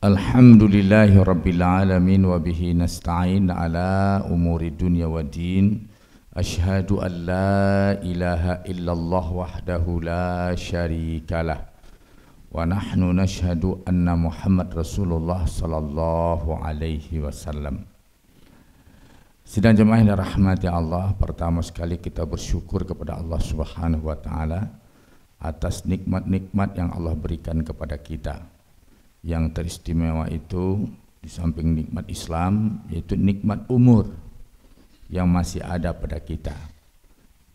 Alhamdulillahi rabbil alamin wa bihi nasta'in ala umuri dunya wa din. Ashhadu an la ilaha illallah wahdahu la syarikalah wa nahnu nashhadu anna Muhammad Rasulullah sallallahu alaihi wasallam. Sidang jemaah yang dirahmati Allah, pertama sekali kita bersyukur kepada Allah Subhanahu wa taala atas nikmat-nikmat yang Allah berikan kepada kita. Yang teristimewa itu di samping nikmat Islam, yaitu nikmat umur yang masih ada pada kita,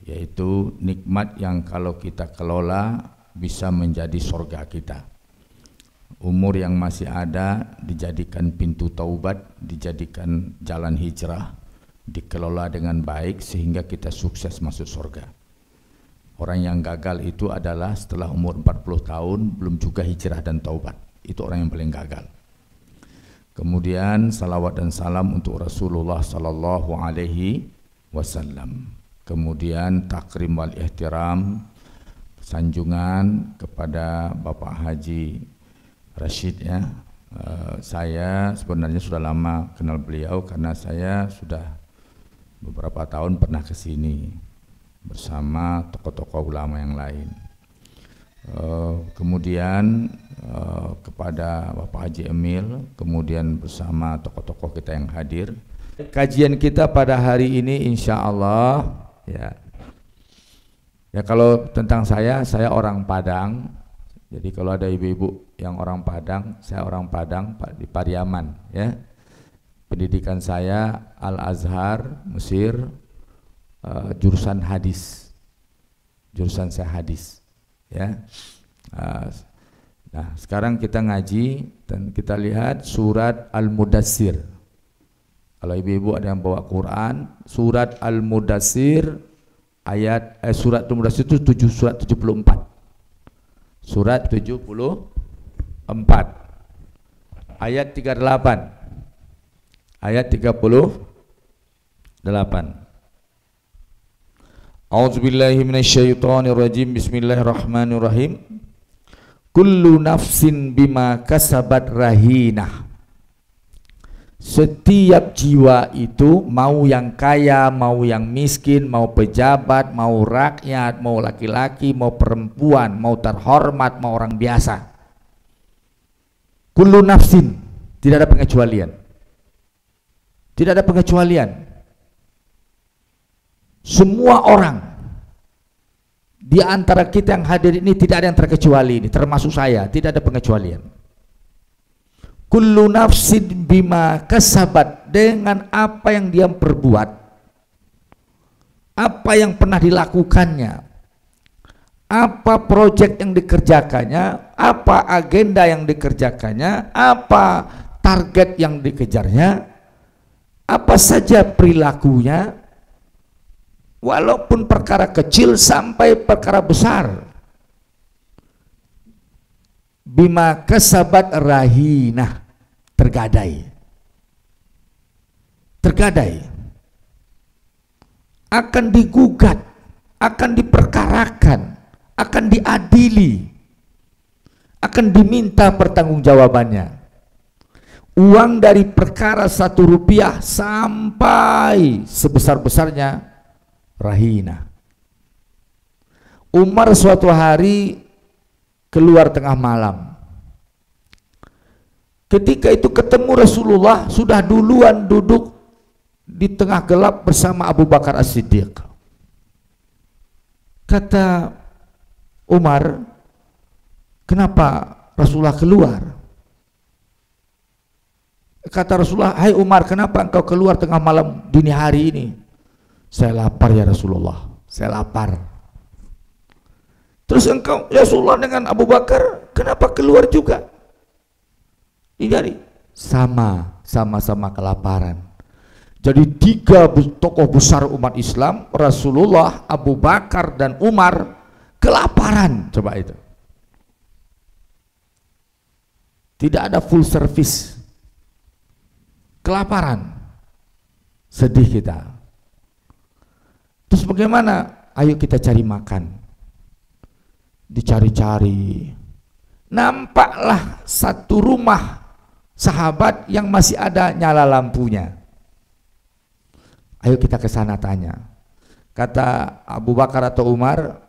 yaitu nikmat yang kalau kita kelola bisa menjadi surga kita. Umur yang masih ada dijadikan pintu taubat, dijadikan jalan hijrah, dikelola dengan baik sehingga kita sukses masuk surga. Orang yang gagal itu adalah setelah umur 40 tahun belum juga hijrah dan taubat. Itu orang yang paling gagal. Kemudian salawat dan salam untuk Rasulullah sallallahu alaihi wasallam. Kemudian takrim wal ihtiram, sanjungan kepada Bapak Haji Rashid ya. Saya sebenarnya sudah lama kenal beliau karena saya sudah beberapa tahun pernah ke sini bersama tokoh-tokoh ulama yang lain. Kemudian kepada Bapak Haji Emil, kemudian bersama tokoh-tokoh kita yang hadir. Kajian kita pada hari ini insya Allah ya kalau tentang saya orang Padang. Jadi kalau ada ibu-ibu yang orang Padang, saya orang Padang di Pariaman ya. Pendidikan saya Al-Azhar Mesir, jurusan hadis, jurusan saya hadis ya. Nah sekarang kita ngaji dan kita lihat surat Al-Mudassir. Kalau ibu-ibu ada yang bawa Quran, surat Al-Mudassir ayat surat Al-Mudassir itu surat 74. Surat 74 ayat 38. Ayat 38. A'udzubillahi minasyaitonirrajim. Bismillahirrahmanirrahim. Kullu nafsin bima kasabat rahinah. Setiap jiwa itu, mau yang kaya, mau yang miskin, mau pejabat, mau rakyat, mau laki-laki, mau perempuan, mau terhormat, mau orang biasa. Kullu nafsin, tidak ada pengecualian. Tidak ada pengecualian. Semua orang di antara kita yang hadir ini tidak ada yang terkecuali, ini termasuk saya, tidak ada pengecualian. Kullu nafsin bima kasabat, dengan apa yang dia perbuat, apa yang pernah dilakukannya, apa proyek yang dikerjakannya, apa agenda yang dikerjakannya, apa target yang dikejarnya, apa saja perilakunya, walaupun perkara kecil sampai perkara besar. Bima kasabat rahinah, tergadai, akan digugat, akan diperkarakan, akan diadili, akan diminta pertanggungjawabannya. Uang dari perkara 1 rupiah sampai sebesar-besarnya rahina. Umar suatu hari keluar tengah malam. Ketika itu ketemu Rasulullah, sudah duluan duduk di tengah gelap bersama Abu Bakar As-Siddiq. Kata Umar, kenapa Rasulullah keluar? Kata Rasulullah, hai Umar, kenapa engkau keluar tengah malam dini hari ini? Saya lapar ya Rasulullah, saya lapar. Terus engkau ya Rasulullah dengan Abu Bakar kenapa keluar juga? Ini sama-sama kelaparan. Jadi 3 tokoh besar umat Islam, Rasulullah, Abu Bakar dan Umar, kelaparan. Coba itu. Tidak ada full service. Kelaparan. Sedih kita. Terus bagaimana? Ayo kita cari makan. Dicari-cari, nampaklah satu rumah sahabat yang masih ada nyala lampunya. Ayo kita ke sana tanya. Kata Abu Bakar atau Umar,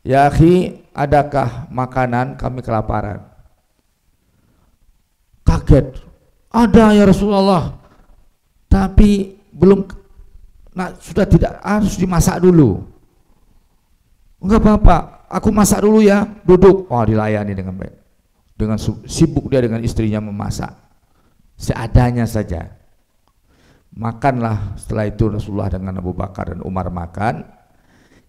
ya akhi, adakah makanan, kami kelaparan. Kaget, ada ya Rasulullah, tapi belum, nah, sudah tidak, harus dimasak dulu. Enggak apa-apa, aku masak dulu ya, duduk. Oh, dilayani dengan baik. Dengan sibuk dia dengan istrinya memasak, seadanya saja. Makanlah. Setelah itu Rasulullah dengan Abu Bakar dan Umar makan.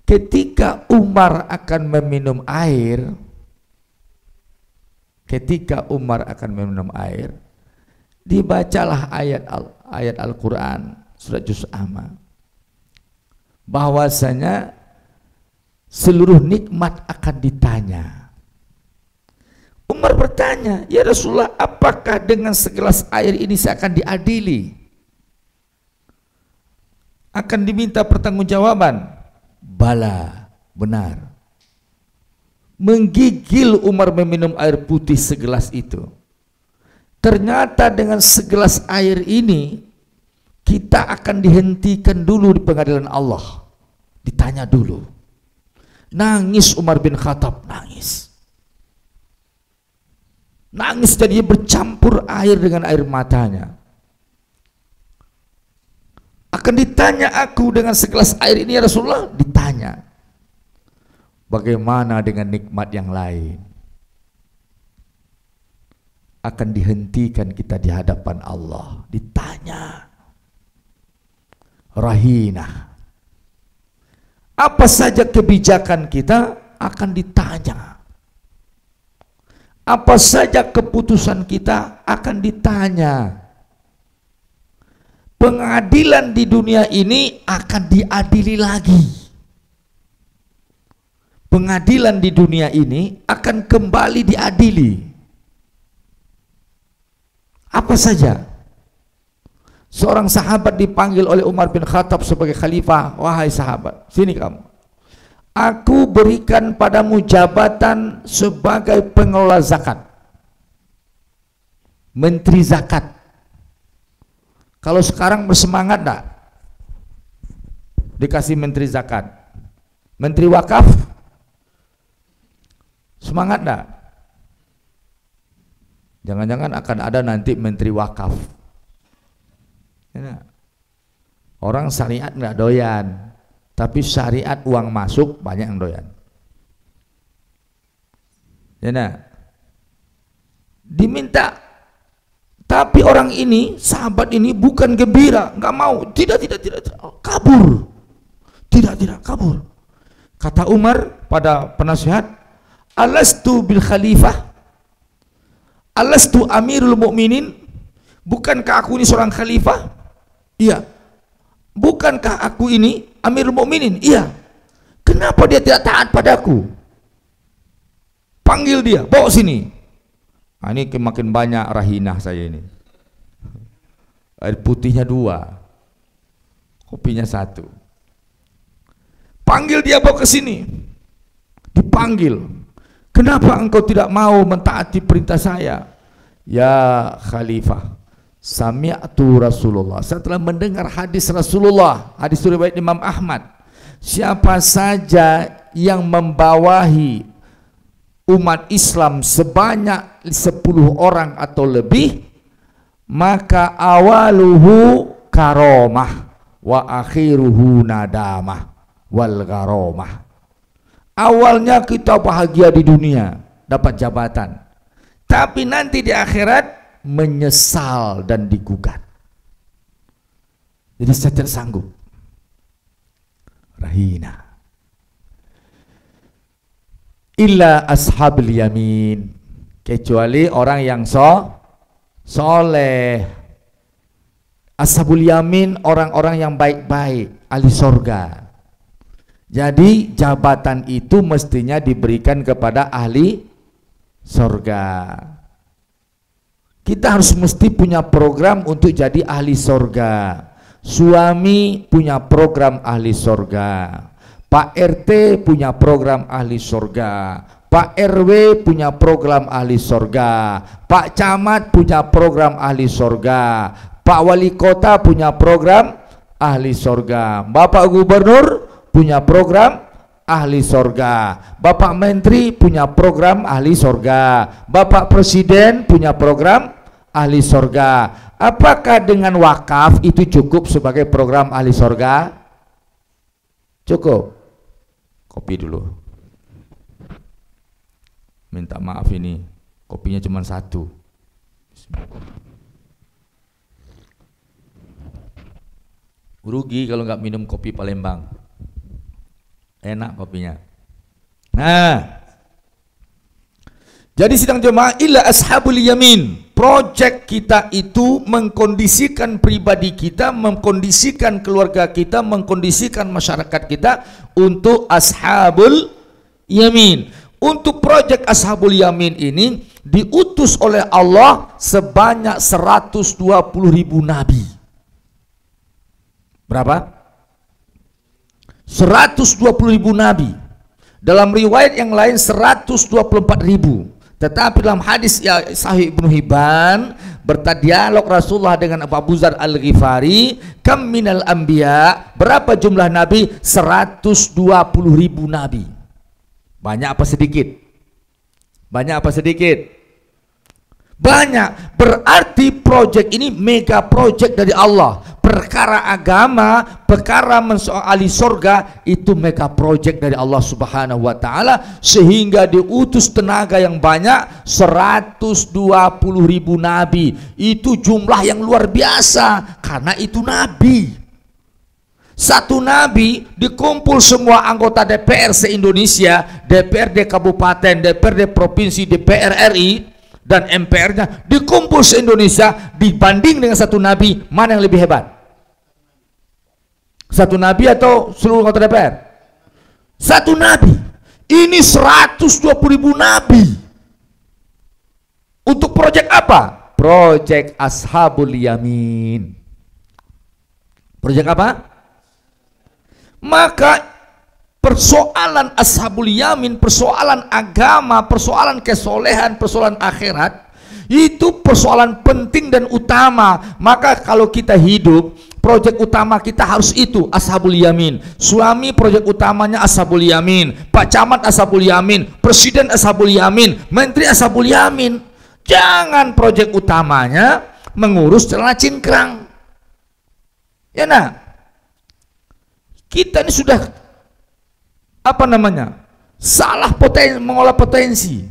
Ketika Umar akan meminum air, dibacalah ayat Al-Quran surat Juz Amma, bahwasanya seluruh nikmat akan ditanya. Umar bertanya, ya Rasulullah, apakah dengan segelas air ini saya akan diadili? Akan diminta pertanggungjawaban? Bala, benar. Menggigil Umar meminum air putih segelas itu. Ternyata dengan segelas air ini kita akan dihentikan dulu di pengadilan Allah, ditanya dulu. Nangis Umar bin Khattab, nangis jadinya bercampur air dengan air matanya. Akan ditanya aku dengan segelas air ini ya Rasulullah, ditanya. Bagaimana dengan nikmat yang lain? Akan dihentikan kita di hadapan Allah, ditanya. Rahina, apa saja kebijakan kita akan ditanya. Apa saja keputusan kita akan ditanya. Pengadilan di dunia ini akan diadili lagi. Pengadilan di dunia ini akan kembali diadili. Apa saja? Seorang sahabat dipanggil oleh Umar bin Khattab sebagai khalifah. Wahai sahabat, sini kamu. Aku berikan padamu jabatan sebagai pengelola zakat, menteri zakat. Kalau sekarang bersemangat enggak? Dikasih menteri zakat, menteri wakaf, semangat enggak? Jangan-jangan akan ada nanti menteri wakaf. Ya, orang syariat enggak doyan, tapi syariat uang masuk banyak yang doyan. Ya, nah. Diminta. Tapi orang ini, sahabat ini bukan gembira, nggak mau, tidak, kabur, tidak, kabur. Kata Umar pada penasihat, alastu bil khalifah, alastu amirul mu'minin, bukankah aku ini seorang khalifah? Iya. Bukankah aku ini amirul mu'minin? Iya. Kenapa dia tidak taat padaku? Panggil dia, bawa sini. Nah, ini makin banyak rahinah saya ini. Air putihnya 2, kopinya 1. Panggil dia, bawa ke sini. Dipanggil. Kenapa engkau tidak mau mentaati perintah saya? Ya Khalifah, sami'tu Rasulullah, saya telah mendengar hadis Rasulullah, hadis riwayat Imam Ahmad. Siapa saja yang membawahi umat Islam sebanyak 10 orang atau lebih, maka awaluhu karomah wa akhiruhu nadamah wal garomah. Awalnya kita bahagia di dunia, dapat jabatan, tapi nanti di akhirat menyesal dan digugat. Jadi saya tidak sanggup. Rahina. Illa ashabul yamin, kecuali orang yang soleh. Ashabul yamin orang-orang yang baik-baik, ahli sorga. Jadi jabatan itu mestinya diberikan kepada ahli sorga. Kita harus mesti punya program untuk jadi ahli sorga. Suami punya program ahli sorga, Pak RT punya program ahli surga, Pak RW punya program ahli sorga, Pak Camat punya program ahli sorga, Pak Wali Kota punya program ahli sorga, Bapak Gubernur punya program ahli sorga, Bapak Menteri punya program ahli sorga, Bapak Presiden punya program ahli sorga. Apakah dengan wakaf itu cukup sebagai program ahli sorga? Cukup. Kopi dulu. Minta maaf ini kopinya cuma satu. Rugi kalau nggak minum kopi Palembang. Enak kopinya. Nah, jadi sidang jemaah illa ashabul yamin. Project kita itu mengkondisikan pribadi kita, mengkondisikan keluarga kita, mengkondisikan masyarakat kita untuk ashabul yamin. Untuk proyek Ashabul Yamin ini diutus oleh Allah sebanyak 120.000 nabi. Berapa? 120.000 nabi. Dalam riwayat yang lain 124.000. Tetapi dalam hadis Sahih Ibnu Hibban berdialog Rasulullah dengan Abu Dzar Al-Ghifari, kam minal anbiya, berapa jumlah nabi? 120.000 nabi. Banyak apa sedikit? Banyak apa sedikit? Banyak. Berarti proyek ini mega proyek dari Allah. Perkara agama, perkara mensoali surga, itu mega proyek dari Allah Subhanahu wa Ta'ala, sehingga diutus tenaga yang banyak, 120.000 nabi. Itu jumlah yang luar biasa karena itu nabi. Satu nabi dikumpul semua anggota DPR se-Indonesia, DPRD kabupaten, DPRD provinsi, DPR RI dan MPR-nya dikumpul se-Indonesia, dibanding dengan satu nabi, mana yang lebih hebat? Satu nabi atau seluruh anggota DPR? Satu nabi. Ini 120.000 nabi. Untuk proyek apa? Proyek Ashabul Yamin. Proyek apa? Maka persoalan Ashabul Yamin, persoalan agama, persoalan kesolehan, persoalan akhirat, itu persoalan penting dan utama. Maka kalau kita hidup, proyek utama kita harus itu Ashabul Yamin. Suami proyek utamanya Ashabul Yamin, Pak Camat Ashabul Yamin, Presiden Ashabul Yamin, Menteri Ashabul Yamin. Jangan proyek utamanya mengurus celana cingkrang. Ya nak, kita ini sudah apa namanya, salah mengolah potensi.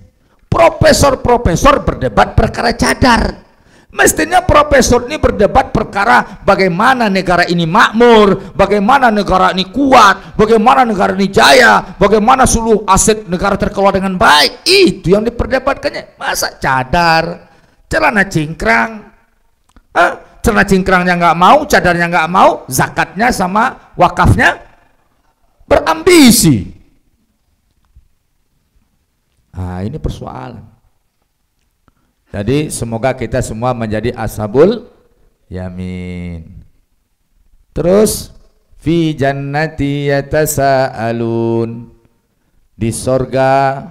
Profesor-profesor berdebat perkara cadar. Mestinya profesor ini berdebat perkara bagaimana negara ini makmur, bagaimana negara ini kuat, bagaimana negara ini jaya, bagaimana seluruh aset negara terkelola dengan baik. Itu yang diperdebatkannya. Masa cadar, celana cingkrang? Celana cingkrangnya nggak mau, cadarnya nggak mau, zakatnya sama wakafnya berambisi. Nah, ini persoalan. Jadi semoga kita semua menjadi Ashabul Yamin. Terus fi jannati yatasaalun, di sorga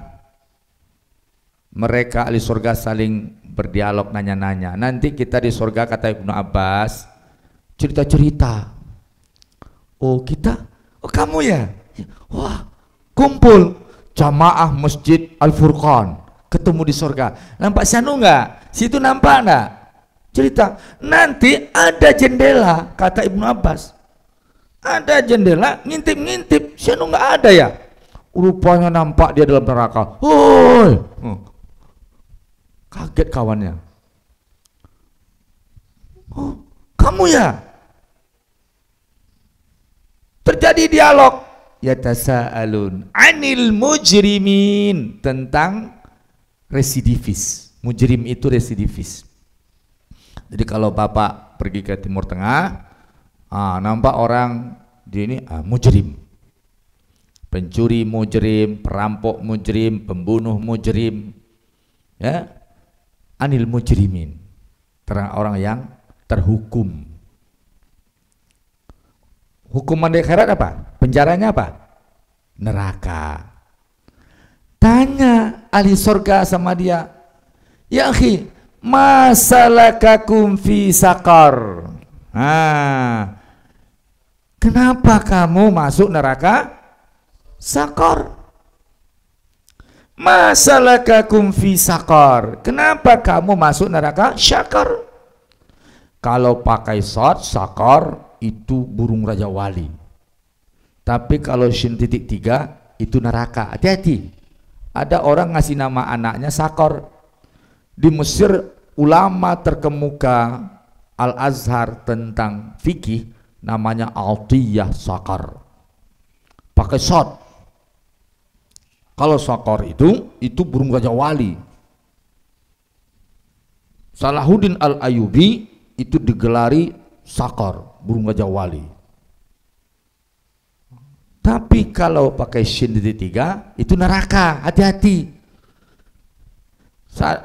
mereka ahli sorga saling berdialog, nanya-nanya. Nanti kita di sorga, kata Ibnu Abbas, cerita-cerita. Oh kita, oh kamu ya, wah kumpul jamaah Masjid Al-Furqan, ketemu di sorga. Nampak Syanu nggak? Situ nampak nggak? Cerita. Nanti ada jendela, kata Ibnu Abbas. Ada jendela, ngintip-ngintip. Syanu nggak ada ya? Rupanya nampak dia dalam neraka. Hoi. Kaget kawannya. Oh, kamu ya? Terjadi dialog. Yatasaalun anil mujrimin, tentang residivis. Mujrim itu residivis. Jadi kalau Bapak pergi ke Timur Tengah, nampak orang di ini mujrim. Pencuri mujrim, perampok mujrim, pembunuh mujrim. Ya. Anil mujrimin, terang orang yang terhukum. Hukuman di akhirat apa? Penjaranya apa? Neraka. Tanya ahli surga sama dia, ya akhi, masalakakum fi sakar. Kenapa kamu masuk neraka sakar? Masalakakum fi sakar. Kenapa kamu masuk neraka syakar? Kalau pakai short, sakar itu burung raja wali. Tapi kalau shin titik 3 itu neraka. Hati-hati. Ada orang ngasih nama anaknya Sakor. Di Mesir ulama terkemuka Al-Azhar tentang fikih namanya Altiyah Sakar. Pakai short. Kalau Sakar itu burung raja wali. Salahuddin Al-Ayyubi itu digelari Sakar, burung raja wali. Tapi kalau pakai shin titik 3 itu neraka, hati-hati.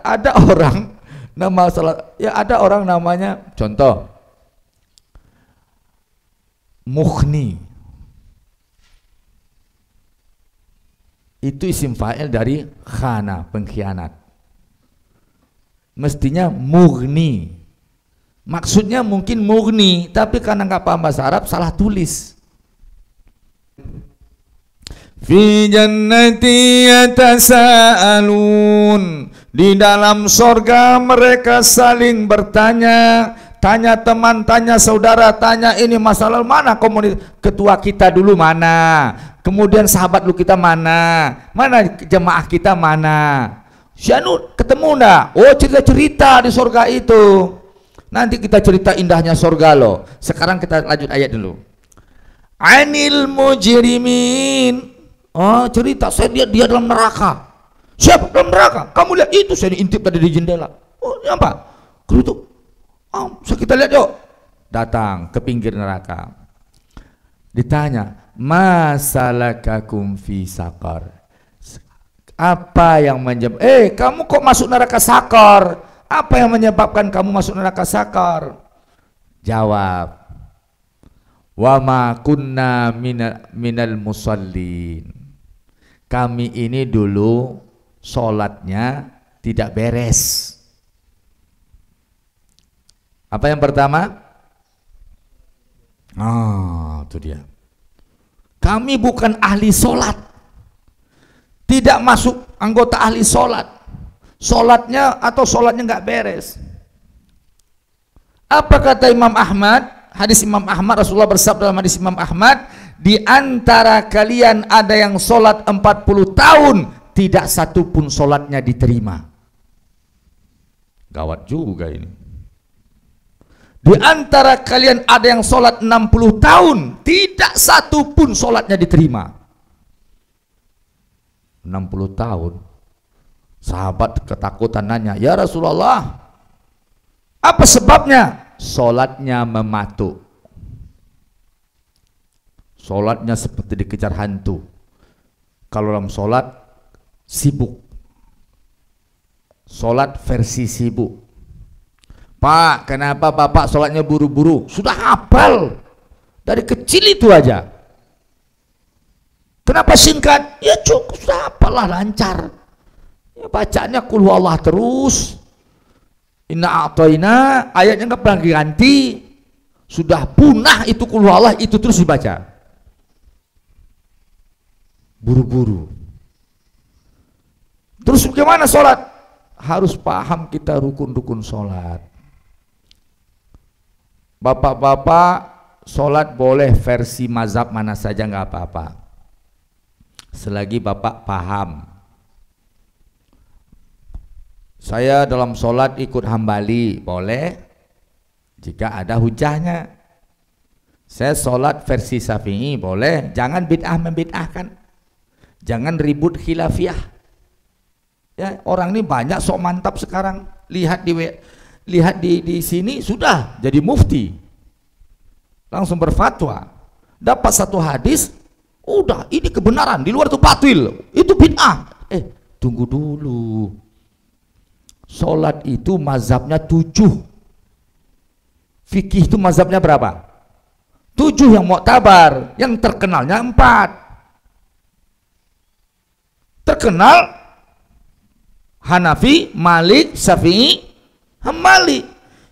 Ada orang nama ada orang namanya, contoh Mughni, itu isim fa'il dari khana, pengkhianat. Mestinya Mughni, maksudnya mungkin Mughni, tapi karena nggak paham bahasa Arab salah tulis. Fi jannati yatasaalun, di dalam sorga mereka saling bertanya, tanya teman, tanya saudara, tanya ini masalah mana komunitas ketua kita dulu mana, kemudian sahabat lu kita mana jemaah kita mana, Syanu ketemu ndak? Oh cerita-cerita di sorga itu, nanti kita cerita indahnya sorga loh. Sekarang kita lanjut ayat dulu. Anil mujrimin. Oh cerita, saya lihat dia dalam neraka. Siapa dalam neraka? Kamu lihat itu, saya diintip tadi di jendela. Oh ini apa? Kerutuk. Oh, so kita lihat yuk. Datang ke pinggir neraka. Ditanya, masalakakum fi sakar. Apa yang menyebabkan? Kamu kok masuk neraka sakar? Apa yang menyebabkan kamu masuk neraka sakar? Jawab, wa ma kunna minal musallin. Kami ini dulu sholatnya tidak beres. Apa yang pertama? Itu dia. Kami bukan ahli sholat, tidak masuk anggota ahli sholat. Sholatnya nggak beres. Apa kata Imam Ahmad? Hadis Imam Ahmad, Rasulullah bersabda dalam hadis Imam Ahmad, di antara kalian ada yang sholat 40 tahun tidak satu pun sholatnya diterima. Gawat juga ini. Di antara kalian ada yang sholat 60 tahun tidak satu pun sholatnya diterima. 60 tahun. Sahabat ketakutan nanya, ya Rasulullah, apa sebabnya? Sholatnya mematuk. Sholatnya seperti dikejar hantu. Kalau dalam sholat sibuk, sholat versi sibuk. Pak, kenapa bapak sholatnya buru-buru? Sudah hafal dari kecil itu aja. Kenapa singkat? Ya cukup, sudah hafal lah, lancar. Ya, bacaannya qul huwallah terus. Inna a'toina, ayatnya nggak pernah diganti. Sudah punah itu qul huwallah, itu terus dibaca. Buru-buru. Terus bagaimana sholat? Harus paham kita rukun-rukun sholat. Bapak-bapak sholat boleh versi mazhab mana saja nggak apa-apa, selagi bapak paham. Saya dalam sholat ikut Hambali boleh jika ada hujahnya. Saya sholat versi Syafi'i boleh, jangan bid'ah membid'ahkan, jangan ribut khilafiyah. Ya, orang ini banyak sok mantap sekarang. Lihat di sini sudah jadi mufti, langsung berfatwa, dapat satu hadis, udah ini kebenaran, di luar itu batil, itu bid'ah. Tunggu dulu. Sholat itu mazhabnya 7, fikih itu mazhabnya berapa? 7 yang muktabar, yang terkenalnya 4. terkenal Hanafi, Malik, Syafi'i, Hambali.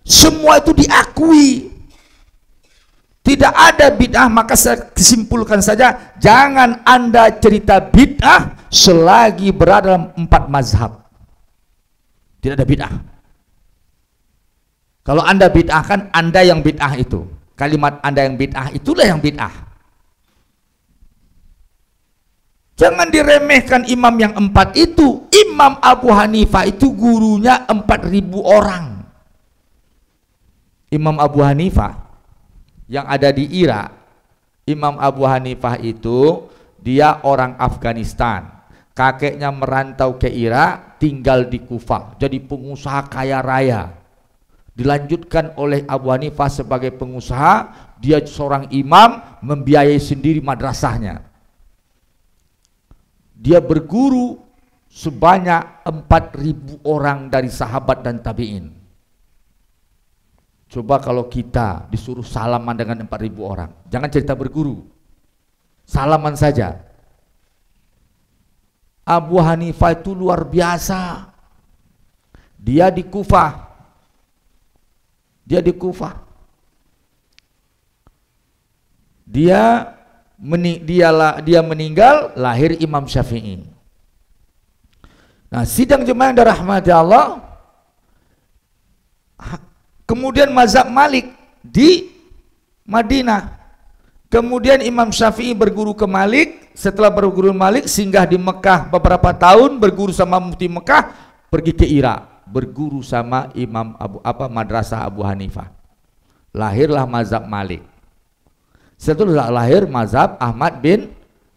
Semua itu diakui. Tidak ada bid'ah, maka saya simpulkan saja, jangan Anda cerita bid'ah selagi berada dalam 4 mazhab. Tidak ada bid'ah. Kalau Anda bid'ahkan, Anda yang bid'ah itu. Kalimat Anda yang bid'ah itulah yang bid'ah. Jangan diremehkan imam yang 4 itu. Imam Abu Hanifah itu gurunya 4.000 orang. Imam Abu Hanifah yang ada di Irak, Imam Abu Hanifah itu dia orang Afghanistan, kakeknya merantau ke Irak, tinggal di Kufah, jadi pengusaha kaya raya. Dilanjutkan oleh Abu Hanifah sebagai pengusaha, dia seorang imam, membiayai sendiri madrasahnya. Dia berguru sebanyak 4.000 orang dari sahabat dan tabi'in. Coba kalau kita disuruh salaman dengan 4.000 orang, jangan cerita berguru, salaman saja. Abu Hanifah itu luar biasa. Dia di Kufah. Dia meninggal, lahir Imam Syafi'i. Nah, sidang jemaah yang dirahmati Allah. Kemudian mazhab Malik di Madinah. Kemudian Imam Syafi'i berguru ke Malik. Setelah berguru Malik, singgah di Mekah beberapa tahun, berguru sama mufti Mekah, pergi ke Irak, berguru sama Imam Madrasah Abu Hanifah. Lahirlah mazhab Malik. Setelah lahir mazhab Ahmad bin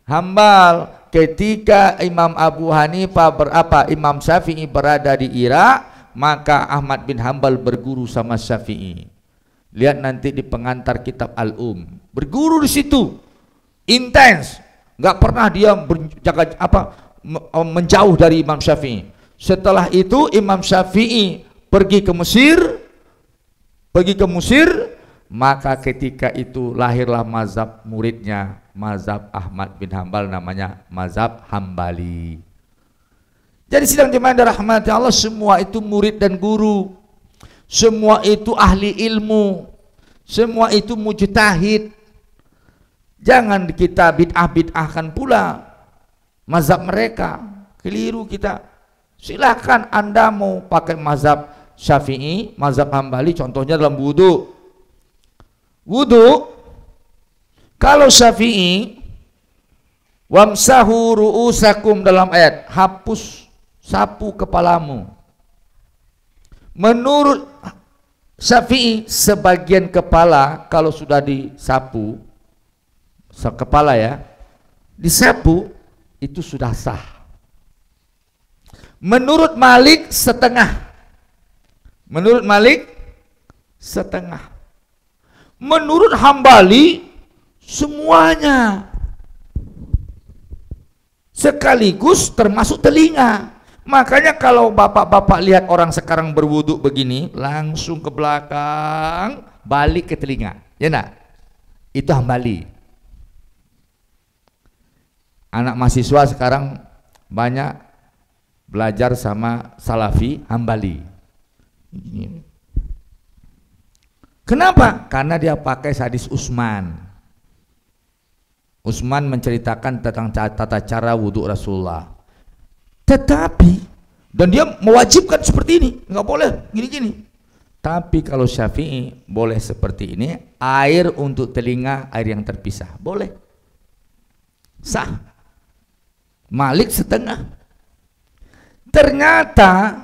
Hambal. Ketika Imam Abu Hanifah Imam Syafi'i berada di Irak, maka Ahmad bin Hambal berguru sama Syafi'i. Lihat nanti di pengantar kitab berguru di situ, intens, nggak pernah dia menjauh dari Imam Syafi'i. Setelah itu Imam Syafi'i pergi ke Mesir, maka ketika itu lahirlah mazhab muridnya, mazhab Ahmad bin Hambal, namanya mazhab Hambali. Jadi sidang jemaah dirahmati Allah, semua itu murid dan guru, semua itu ahli ilmu, semua itu mujtahid. Jangan kita bid'ah-bid'ahkan pula mazhab mereka, keliru kita. Silakan Anda mau pakai mazhab Syafi'i, mazhab Hambali, contohnya dalam wudu. Kalau Syafi'i, wamsahu ru'usakum, dalam ayat, hapus, sapu kepalamu. Menurut Syafi'i, sebagian kepala kalau sudah disapu, kepala ya, disapu, itu sudah sah. Menurut Malik setengah. Menurut Hambali semuanya, sekaligus termasuk telinga. Makanya kalau bapak-bapak lihat orang sekarang berwudu begini, langsung ke belakang, balik ke telinga, ya nak? Itu Hambali. Anak mahasiswa sekarang banyak belajar sama Salafi Hambali. Kenapa? Karena dia pakai hadis Utsman. Utsman menceritakan tentang tata cara wudu Rasulullah. Tetapi, dan dia mewajibkan seperti ini, nggak boleh gini-gini. Tapi kalau Syafi'i boleh seperti ini, air untuk telinga, air yang terpisah, boleh, sah. Malik setengah. Ternyata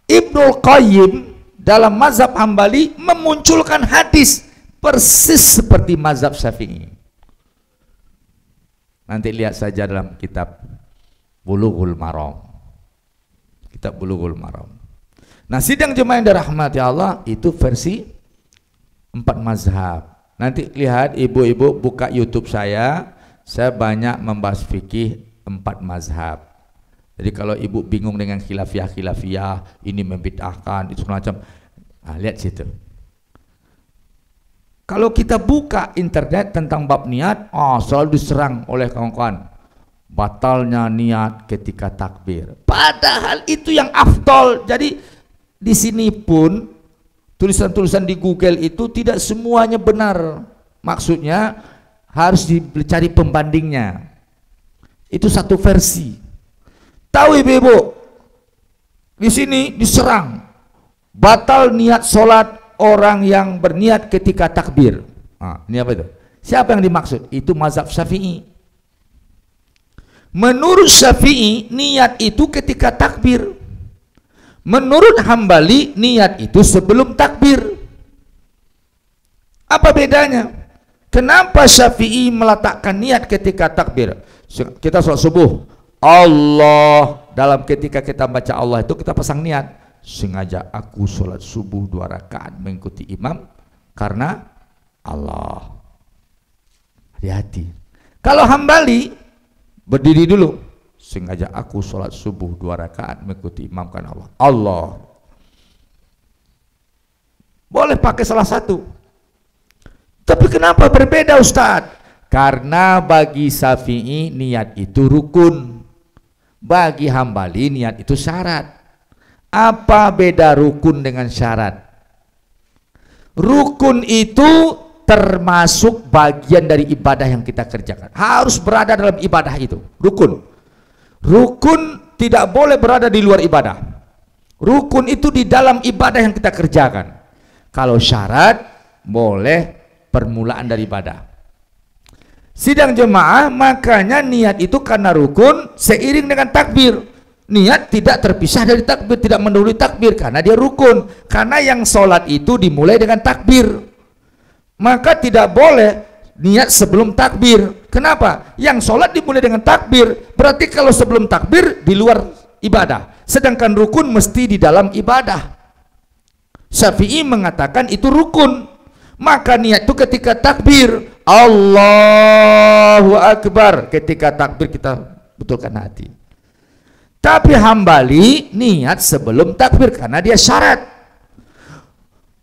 Ibnul Qayyim dalam mazhab Hambali memunculkan hadis persis seperti mazhab Syafi'i. Nanti lihat saja dalam kitab Bulughul Maram. Kitab Bulughul Maram. Nah, sidang jemaah yang dirahmati Allah itu versi 4 mazhab. Nanti lihat ibu-ibu buka YouTube saya banyak membahas fikih 4 mazhab. Jadi kalau ibu bingung dengan khilafiyah, ini membid'ahkan, itu semacam, nah, lihat situ. Kalau kita buka internet tentang bab niat, selalu diserang oleh kawan-kawan. batalnya niat ketika takbir. Padahal itu yang afdol. Jadi di sini pun tulisan-tulisan di Google itu tidak semuanya benar. Maksudnya harus dicari pembandingnya. Itu satu versi. Tahu ibu-ibu, di sini diserang batal niat sholat orang yang berniat ketika takbir. Nah, ini apa itu? Siapa yang dimaksud? Itu mazhab Syafi'i. Menurut Syafi'i niat itu ketika takbir. Menurut Hambali niat itu sebelum takbir. Apa bedanya? Kenapa Syafi'i meletakkan niat ketika takbir? Kita sholat subuh, Allah, dalam ketika kita baca Allah itu kita pasang niat, sengaja aku sholat subuh 2 rakaat mengikuti imam karena Allah. Hati-hati. Kalau Hambali berdiri dulu, sengaja aku sholat subuh 2 rakaat mengikuti imam karena Allah. Allah. Boleh pakai salah satu. Tapi kenapa berbeda Ustadz? Karena bagi Syafi'i niat itu rukun, bagi Hambali niat itu syarat. Apa beda rukun dengan syarat? Rukun itu termasuk bagian dari ibadah yang kita kerjakan, harus berada dalam ibadah itu. Rukun tidak boleh berada di luar ibadah. Rukun itu di dalam ibadah yang kita kerjakan. Kalau syarat boleh permulaan dari ibadah. Sidang jemaah, makanya niat itu karena rukun seiring dengan takbir. Niat tidak terpisah dari takbir, tidak mendahului takbir karena dia rukun. Karena yang sholat itu dimulai dengan takbir, maka tidak boleh niat sebelum takbir. Kenapa? Yang sholat dimulai dengan takbir, berarti kalau sebelum takbir di luar ibadah, sedangkan rukun mesti di dalam ibadah. Syafi'i mengatakan itu rukun, maka niat itu ketika takbir, Allahu Akbar, ketika takbir kita betulkan hati. Tapi Hambali niat sebelum takbir karena dia syarat.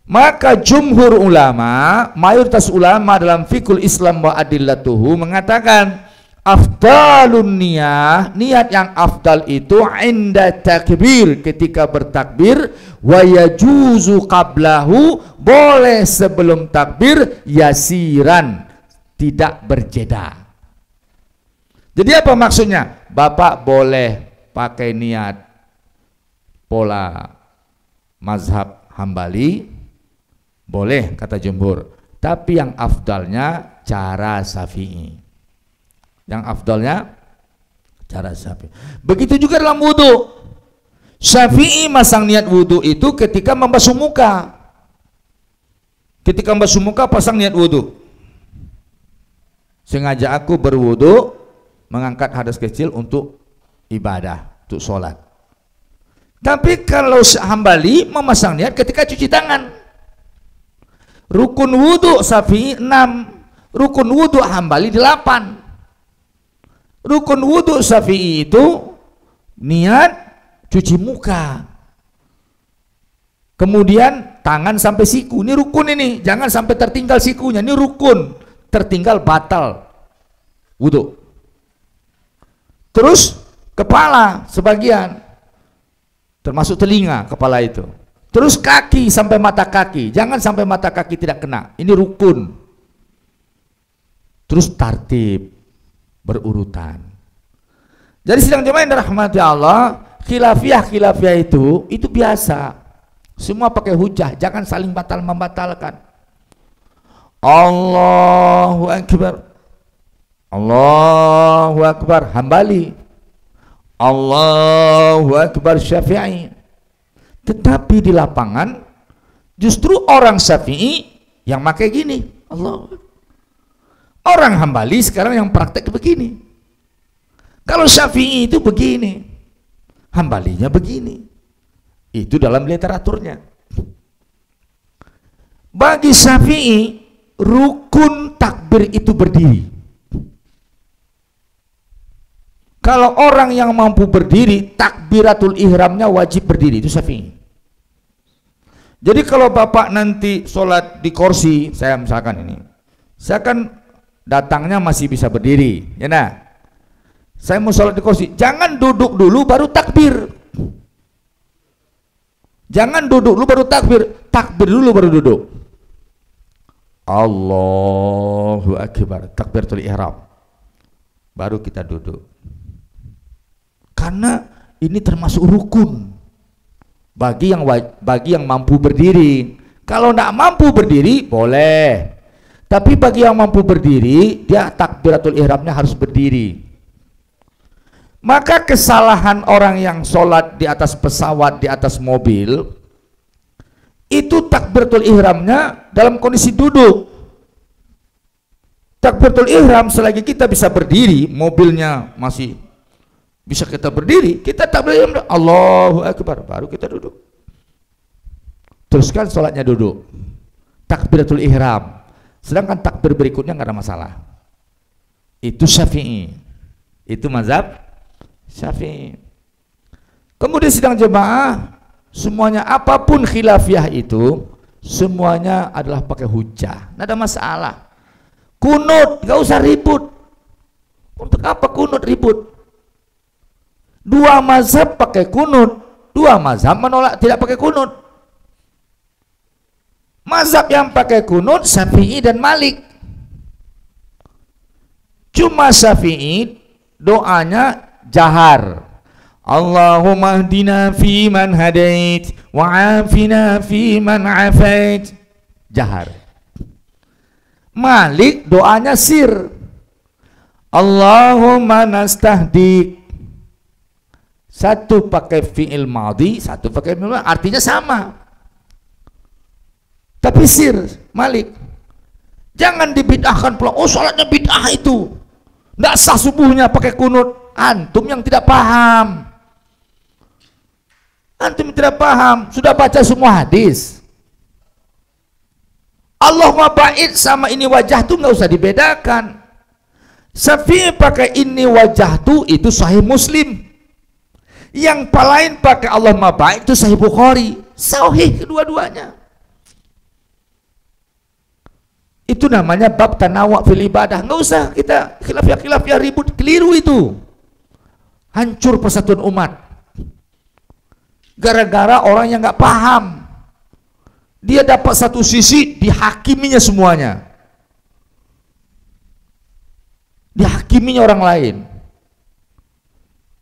Maka jumhur ulama, mayoritas ulama dalam fikul Islam wa adillatuhu mengatakan afdalun niyah, niat yang afdal itu inda takbir, ketika bertakbir, wa yajuzu qablahu, boleh sebelum takbir, yasiran, tidak berjeda. Jadi apa maksudnya? Bapak boleh pakai niat pola mazhab Hambali, boleh kata jumhur, tapi yang afdalnya cara Syafi'i. Yang afdalnya cara Syafi'i. Begitu juga dalam wudhu. Syafi'i masang niat wudhu itu ketika membasuh muka. Ketika membasuh muka pasang niat wudhu. Sengaja aku berwudhu mengangkat hadas kecil untuk ibadah, untuk sholat. Tapi kalau Hambali memasang niat ketika cuci tangan. Rukun wudhu Syafi'i 6, rukun wudhu Hambali 8. Rukun wudhu Syafi'i itu niat cuci muka, kemudian tangan sampai siku. Ini rukun, ini jangan sampai tertinggal sikunya, ini rukun. Tertinggal batal wudhu. Terus kepala sebagian, termasuk telinga, kepala itu. Terus kaki sampai mata kaki, jangan sampai mata kaki tidak kena, ini rukun. Terus tartib, berurutan. Jadi sidang jemaah yang dirahmati Allah, khilafiyah itu biasa. Semua pakai hujah, jangan saling batal membatalkan. Allahu Akbar, Allahu Akbar Hambali, Allahu Akbar Syafi'i. Tetapi di lapangan justru orang Syafi'i yang pakai gini, Allah. Orang Hambali sekarang yang praktek begini. Kalau Syafi'i itu begini, Hambalinya begini. Itu dalam literaturnya. Bagi Syafi'i, rukun takbir itu berdiri. Kalau orang yang mampu berdiri, takbiratul ihramnya wajib berdiri, itu Syafi'i. Jadi kalau bapak nanti sholat di kursi, saya misalkan ini, saya kan datangnya masih bisa berdiri, ya nah. Saya mau sholat di kursi, jangan duduk dulu baru takbir. Jangan duduk dulu baru takbir, takbir dulu baru duduk. Allahu Akbar, takbiratul ihram, baru kita duduk. Karena ini termasuk rukun bagi yang mampu berdiri. Kalau tidak mampu berdiri boleh, tapi bagi yang mampu berdiri, dia takbiratul ihramnya harus berdiri. Maka kesalahan orang yang sholat di atas pesawat, di atas mobil, itu takbiratul ihramnya dalam kondisi duduk. Takbiratul ihram selagi kita bisa berdiri, mobilnya masih bisa kita berdiri, kita takbiratul ihram, Allahu Akbar, baru kita duduk. Teruskan sholatnya duduk, takbiratul ihram. Sedangkan takbir berikutnya nggak ada masalah. Itu Syafi'i, itu mazhab Syafi'i. Kemudian sidang jemaah, semuanya apapun khilafiyah itu, semuanya adalah pakai hujah, nggak ada masalah. Kunut nggak usah ribut. Untuk apa kunut ribut? Dua mazhab pakai kunut, dua mazhab menolak tidak pakai kunut. Mazhab yang pakai kunut Syafi'i dan Malik. Cuma Syafi'i doanya jahar. Allahumma hdina fi man hadait wa afina fi man afait. Jahar. Malik doanya sir. Allahumma nastahdik. Satu pakai fi'il madhi, satu pakai fi'il madhi, artinya sama. Tapi sir Malik. Jangan dibid'ahkan pula. Oh, sholatnya bid'ah itu, nggak sah subuhnya pakai kunut. Antum yang tidak paham. Antum tidak paham. Sudah baca semua hadis. Allahumma ba'id sama ini wajah tuh nggak usah dibedakan. Syafi'i pakai ini wajah tuh itu sahih Muslim. Yang lain pakai Allahumma ba'id itu sahih Bukhari. Sahih kedua-duanya. Itu namanya bab tanawa fil ibadah. Nggak usah kita khilafiyah ribut, keliru itu. Hancur persatuan umat. Gara-gara orang yang nggak paham. Dia dapat satu sisi, dihakiminya semuanya. Dihakiminya orang lain.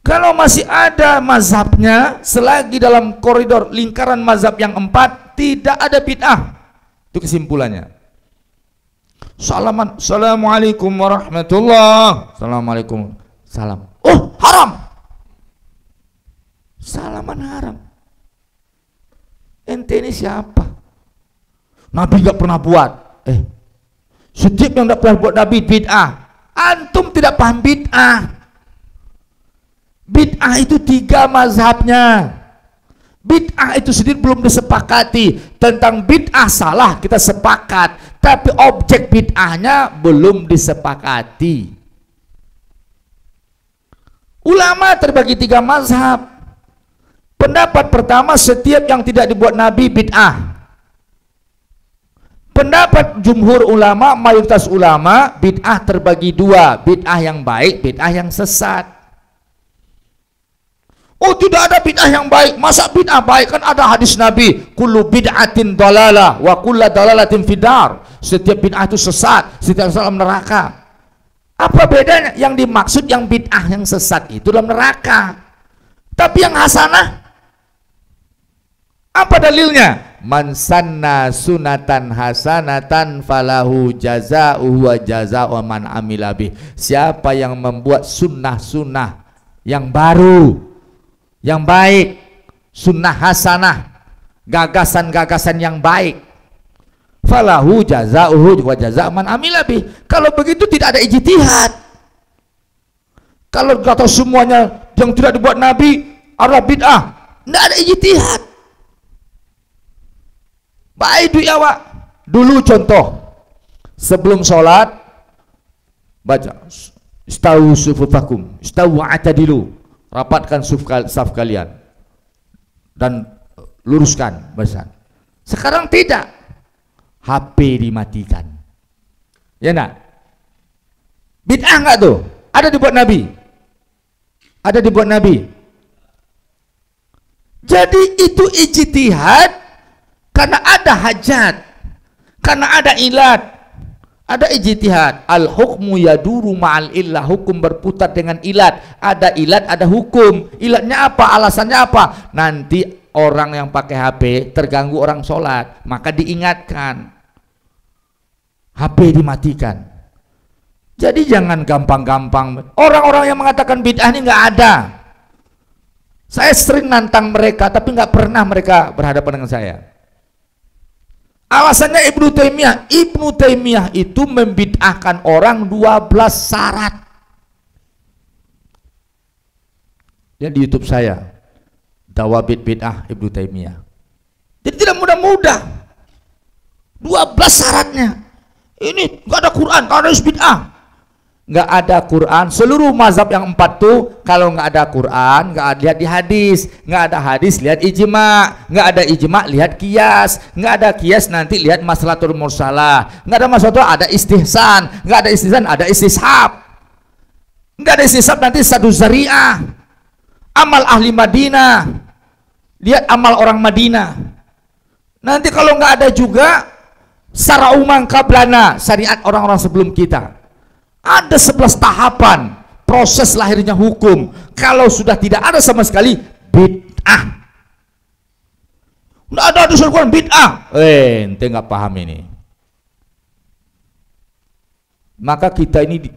Kalau masih ada mazhabnya, selagi dalam koridor lingkaran mazhab yang 4, tidak ada bid'ah. Itu kesimpulannya. Salaman, assalamualaikum warahmatullah. Assalamualaikum, salam. Oh, haram. Salaman haram. Ente ini siapa? Nabi nggak pernah buat. Setiap yang nggak pernah buat Nabi bid'ah. Antum tidak paham bid'ah. Bid'ah itu 3 mazhabnya. Bid'ah itu sendiri belum disepakati. Tentang bid'ah salah kita sepakat, tapi objek bid'ahnya belum disepakati. Ulama terbagi 3 mazhab. Pendapat pertama, setiap yang tidak dibuat Nabi bid'ah. Pendapat jumhur ulama, mayoritas ulama, bid'ah terbagi 2, bid'ah yang baik, bid'ah yang sesat. Oh, tidak ada bid'ah yang baik. Masa bid'ah baik? Kan ada hadis Nabi, kullu bid'atin dalalah wa kullu dalalatin fidar. Setiap bid'ah itu sesat, setiap sesat dalam neraka. Apa bedanya? Yang dimaksud yang bid'ah yang sesat itu dalam neraka. Tapi yang hasanah, apa dalilnya? Man sanna sunatan hasanatan falahu jazaa'uhu wa jazaa'u man amila bih. Siapa yang membuat sunnah-sunnah yang baru, yang baik, sunnah hasanah, gagasan-gagasan yang baik, falahu jazaa'uhu wa jazaa'u man amila bih. Kalau begitu tidak ada ijtihad. Kalau kata semuanya yang tidak dibuat Nabi adalah bid'ah, tidak ada ijtihad. Baik awak. Dulu contoh, sebelum sholat baca istawu sufufakum, istawu atadilu, rapatkan saf kalian dan luruskan barisan. Sekarang tidak, HP dimatikan. Ya nak? Bid'ah enggak tuh? Ada dibuat Nabi? Ada dibuat Nabi. Jadi itu ijtihad karena ada hajat, karena ada ilat, ada ijtihad. Al hukmu yaduru ma'al illah, hukum berputar dengan ilat. Ada ilat, ada hukum. Ilatnya apa? Alasannya apa? Nanti orang yang pakai HP terganggu orang sholat, maka diingatkan, HP dimatikan. Jadi jangan gampang-gampang. Orang-orang yang mengatakan bid'ah ini nggak ada. Saya sering nantang mereka, tapi nggak pernah mereka berhadapan dengan saya. Alasannya Ibnu Taimiyah itu membid'ahkan orang 12 syarat. Lihat di YouTube saya, Dawabit Bid'ah Ibnu Taimiyah. Jadi tidak mudah-mudah. 12 syaratnya. Ini nggak ada Quran, nggak ada bid'ah. Nggak ada Quran. Seluruh mazhab yang 4 tuh kalau nggak ada Quran, nggak ada, lihat di hadis. Nggak ada hadis, lihat ijma. Nggak ada ijma, lihat kias. Nggak ada kias, nanti lihat maslahatul mursalah. Nggak ada maslahatul, ada istihsan. Nggak ada istihsan, ada istishab. Nggak ada istishab, nanti sadu zari'ah. Amal ahli Madinah, lihat amal orang Madinah. Nanti kalau nggak ada juga sara'umang kablana, syariat orang-orang sebelum kita. Ada 11 tahapan proses lahirnya hukum. Kalau sudah tidak ada sama sekali, bid'ah. Nggak ada di Al-Quran bid'ah. Ente nggak paham ini. Maka kita ini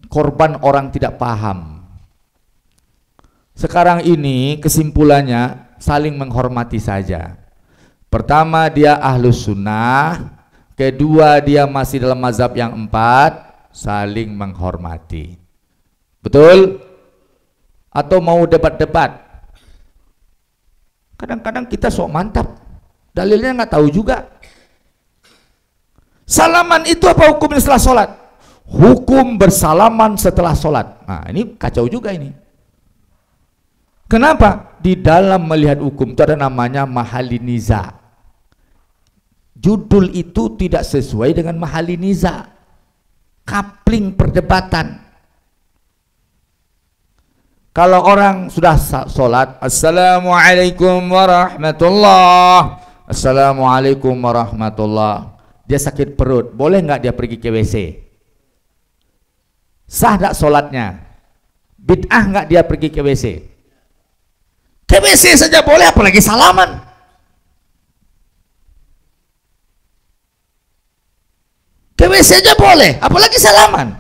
korban orang tidak paham. Sekarang ini kesimpulannya saling menghormati saja. Pertama, dia ahlus sunnah. Kedua, dia masih dalam mazhab yang 4. Saling menghormati. Betul? Atau mau debat-debat? Kadang-kadang kita sok mantap, dalilnya nggak tahu juga. Salaman itu apa hukumnya setelah sholat? Hukum bersalaman setelah sholat. Nah ini kacau juga ini. Kenapa? Di dalam melihat hukum itu ada namanya mahaliniza. Judul itu tidak sesuai dengan mahaliniza. Kapling perdebatan. Kalau orang sudah sholat, assalamualaikum warahmatullah, assalamualaikum warahmatullah, dia sakit perut, boleh nggak dia pergi ke WC? Sah nggak sholatnya? Bid'ah nggak dia pergi ke WC? Ke WC saja boleh, apalagi salaman. Ke WC aja boleh, apalagi salaman.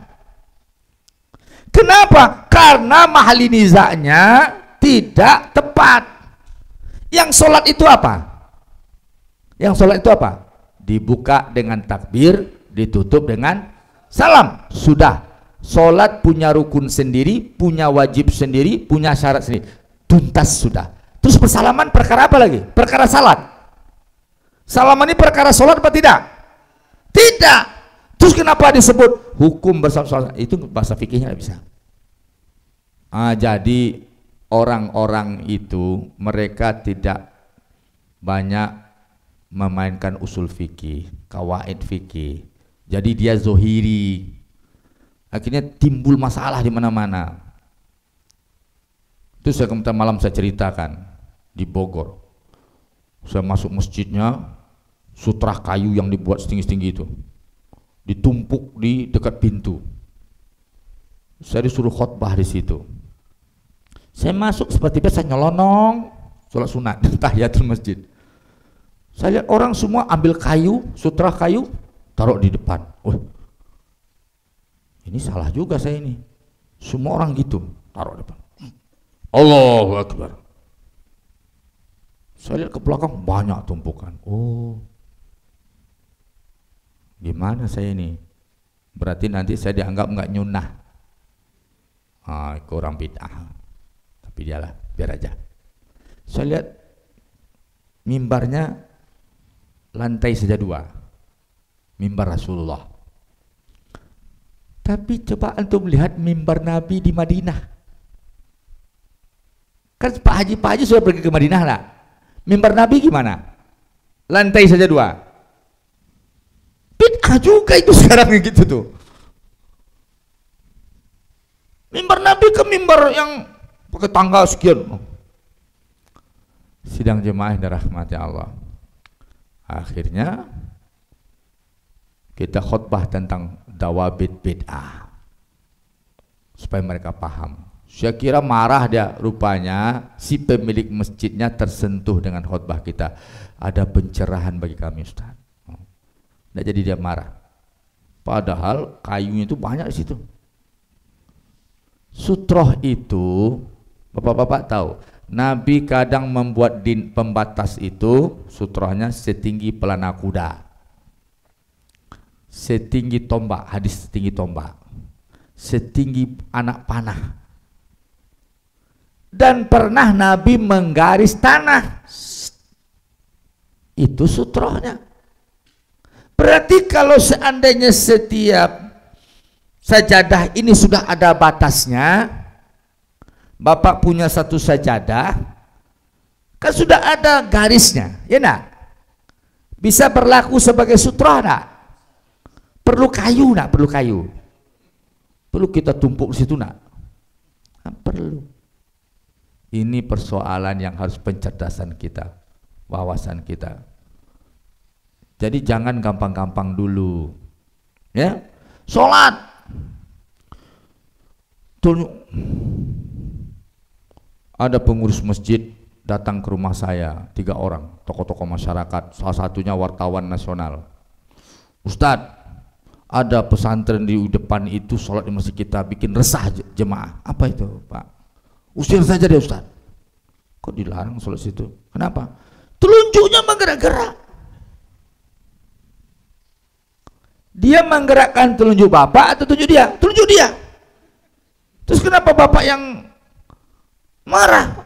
Kenapa? Karena mahalinizanya tidak tepat. Yang sholat itu apa? Yang sholat itu apa? Dibuka dengan takbir, ditutup dengan salam. Sudah. Sholat punya rukun sendiri, punya wajib sendiri, punya syarat sendiri. Tuntas sudah. Terus bersalaman perkara apa lagi? Perkara salat. Salaman ini perkara sholat apa tidak? Tidak. Terus kenapa disebut hukum bersama-sama? Itu bahasa fikihnya nggak bisa. Jadi orang-orang itu mereka tidak banyak memainkan usul fikih, kawaid fikih. Jadi dia zohiri. Akhirnya timbul masalah di mana-mana. Itu saya kemarin malam saya ceritakan di Bogor. Saya masuk masjidnya, sutra kayu yang dibuat setinggi-tinggi itu ditumpuk di dekat pintu. Saya disuruh khotbah di situ. Saya masuk seperti biasa nyelonong, sholat sunat, tahiyatul masjid. Saya lihat orang semua ambil kayu, sutra kayu, taruh di depan. Wah, ini salah juga saya ini. Semua orang gitu, taruh di depan. Allahu Akbar. Saya lihat ke belakang banyak tumpukan. Oh, gimana saya ini? Berarti nanti saya dianggap nggak nyunah. Kurang bid'ah. Tapi dialah, biar aja. Saya lihat mimbarnya lantai saja 2, mimbar Rasulullah. Tapi coba antum melihat mimbar Nabi di Madinah. Kan Pak Haji sudah pergi ke Madinah lah. Mimbar Nabi gimana? Lantai saja 2. Bid'ah juga itu sekarang gitu tuh. Mimbar Nabi ke mimbar yang pakai tanggal sekian. Sidang jemaah yang dirahmati Allah. Akhirnya kita khutbah tentang dawabit bid'ah supaya mereka paham. Saya kira marah dia, rupanya si pemilik masjidnya tersentuh dengan khutbah kita. Ada pencerahan bagi kami, Ustaz. Nah, jadi dia marah. Padahal kayunya itu banyak di situ. Sutroh itu, bapak-bapak tahu, Nabi kadang membuat pembatas itu, sutrohnya setinggi pelana kuda, setinggi tombak, hadis setinggi tombak, setinggi anak panah. Dan pernah Nabi menggaris tanah. Itu sutrohnya. Berarti kalau seandainya setiap sajadah ini sudah ada batasnya, Bapak punya satu sajadah, kan sudah ada garisnya, ya nak? Bisa berlaku sebagai sutroh nak? Perlu kayu nak? Perlu kayu? Perlu kita tumpuk di situ nak? Nah, perlu. Ini persoalan yang harus pencerdasan kita, wawasan kita. Jadi jangan gampang-gampang dulu, ya. Sholat, ada pengurus masjid datang ke rumah saya, 3 orang, tokoh-tokoh masyarakat, salah satunya wartawan nasional. Ustadz, ada pesantren di depan itu sholat di masjid kita bikin resah jemaah. Apa itu, Pak? Usir saja deh Ustaz. Kok dilarang sholat situ? Kenapa? Telunjuknya menggerak-gerak. Dia menggerakkan telunjuk Bapak atau telunjuk dia? Telunjuk dia. Terus kenapa Bapak yang marah?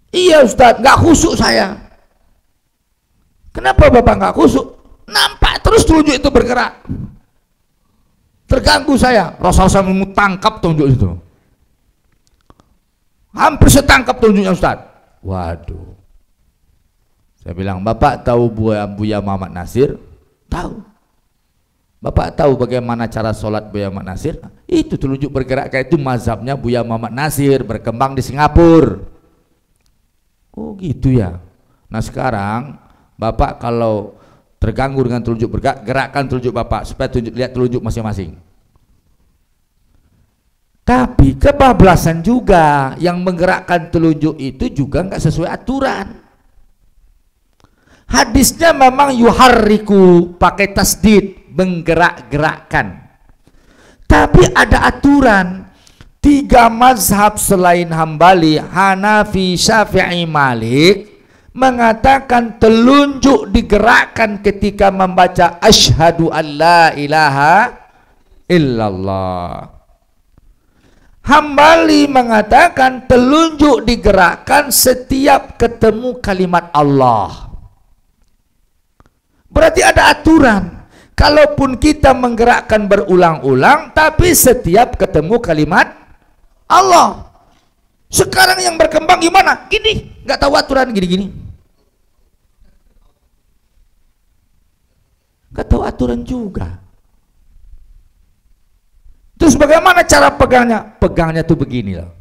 Iya Ustaz, nggak khusyuk saya. Kenapa Bapak nggak khusyuk? Nampak terus telunjuk itu bergerak. Terganggu saya. Rasulullah SAW tangkap telunjuk itu. Hampir setangkap telunjuknya Ustaz. Waduh. Saya bilang, Bapak tahu Buya Muhammad Nasir? Tahu. Bapak tahu bagaimana cara sholat Buya Muhammad Nasir? Itu telunjuk bergerak kayak itu mazhabnya Buya Muhammad Nasir, berkembang di Singapura. Oh gitu ya. Nah sekarang Bapak kalau terganggu dengan telunjuk bergerak, gerakkan telunjuk Bapak supaya lihat telunjuk masing-masing. Tapi kebablasan juga, yang menggerakkan telunjuk itu juga nggak sesuai aturan. Hadisnya memang yuharriku, pakai tasdid, menggerak-gerakkan. Tapi ada aturan. 3 mazhab selain Hambali, Hanafi, Syafi'i, Malik mengatakan telunjuk digerakkan ketika membaca asyhadu an la ilaha illallah. Hambali mengatakan telunjuk digerakkan setiap ketemu kalimat Allah. Berarti ada aturan. Kalaupun kita menggerakkan berulang-ulang, tapi setiap ketemu kalimat Allah. Sekarang yang berkembang gimana? Gini, nggak tahu aturan gini-gini. Nggak tahu aturan juga. Terus bagaimana cara pegangnya? Pegangnya tuh begini loh.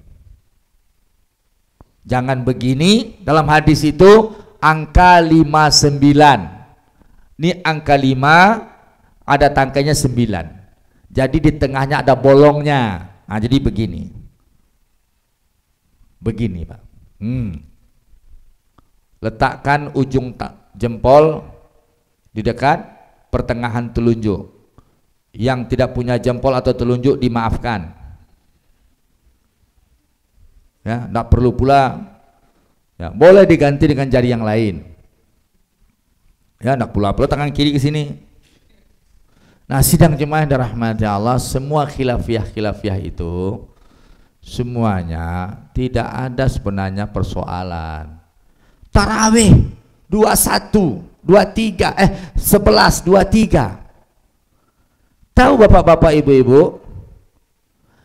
Jangan begini. Dalam hadis itu angka 59. Ini angka 5, ada tangkanya 9. Jadi di tengahnya ada bolongnya. Nah, jadi begini. Begini, Pak. Letakkan ujung jempol di dekat pertengahan telunjuk. Yang tidak punya jempol atau telunjuk dimaafkan. Ya, tidak perlu pula. Ya, boleh diganti dengan jari yang lain. Ya, tidak pula tangan kiri ke sini. Nah, sidang jemaah yang dirahmati Allah, semua khilafiyah itu semuanya tidak ada sebenarnya persoalan. Tarawih 21, 23, 11, 23. Tahu bapak-bapak ibu-ibu,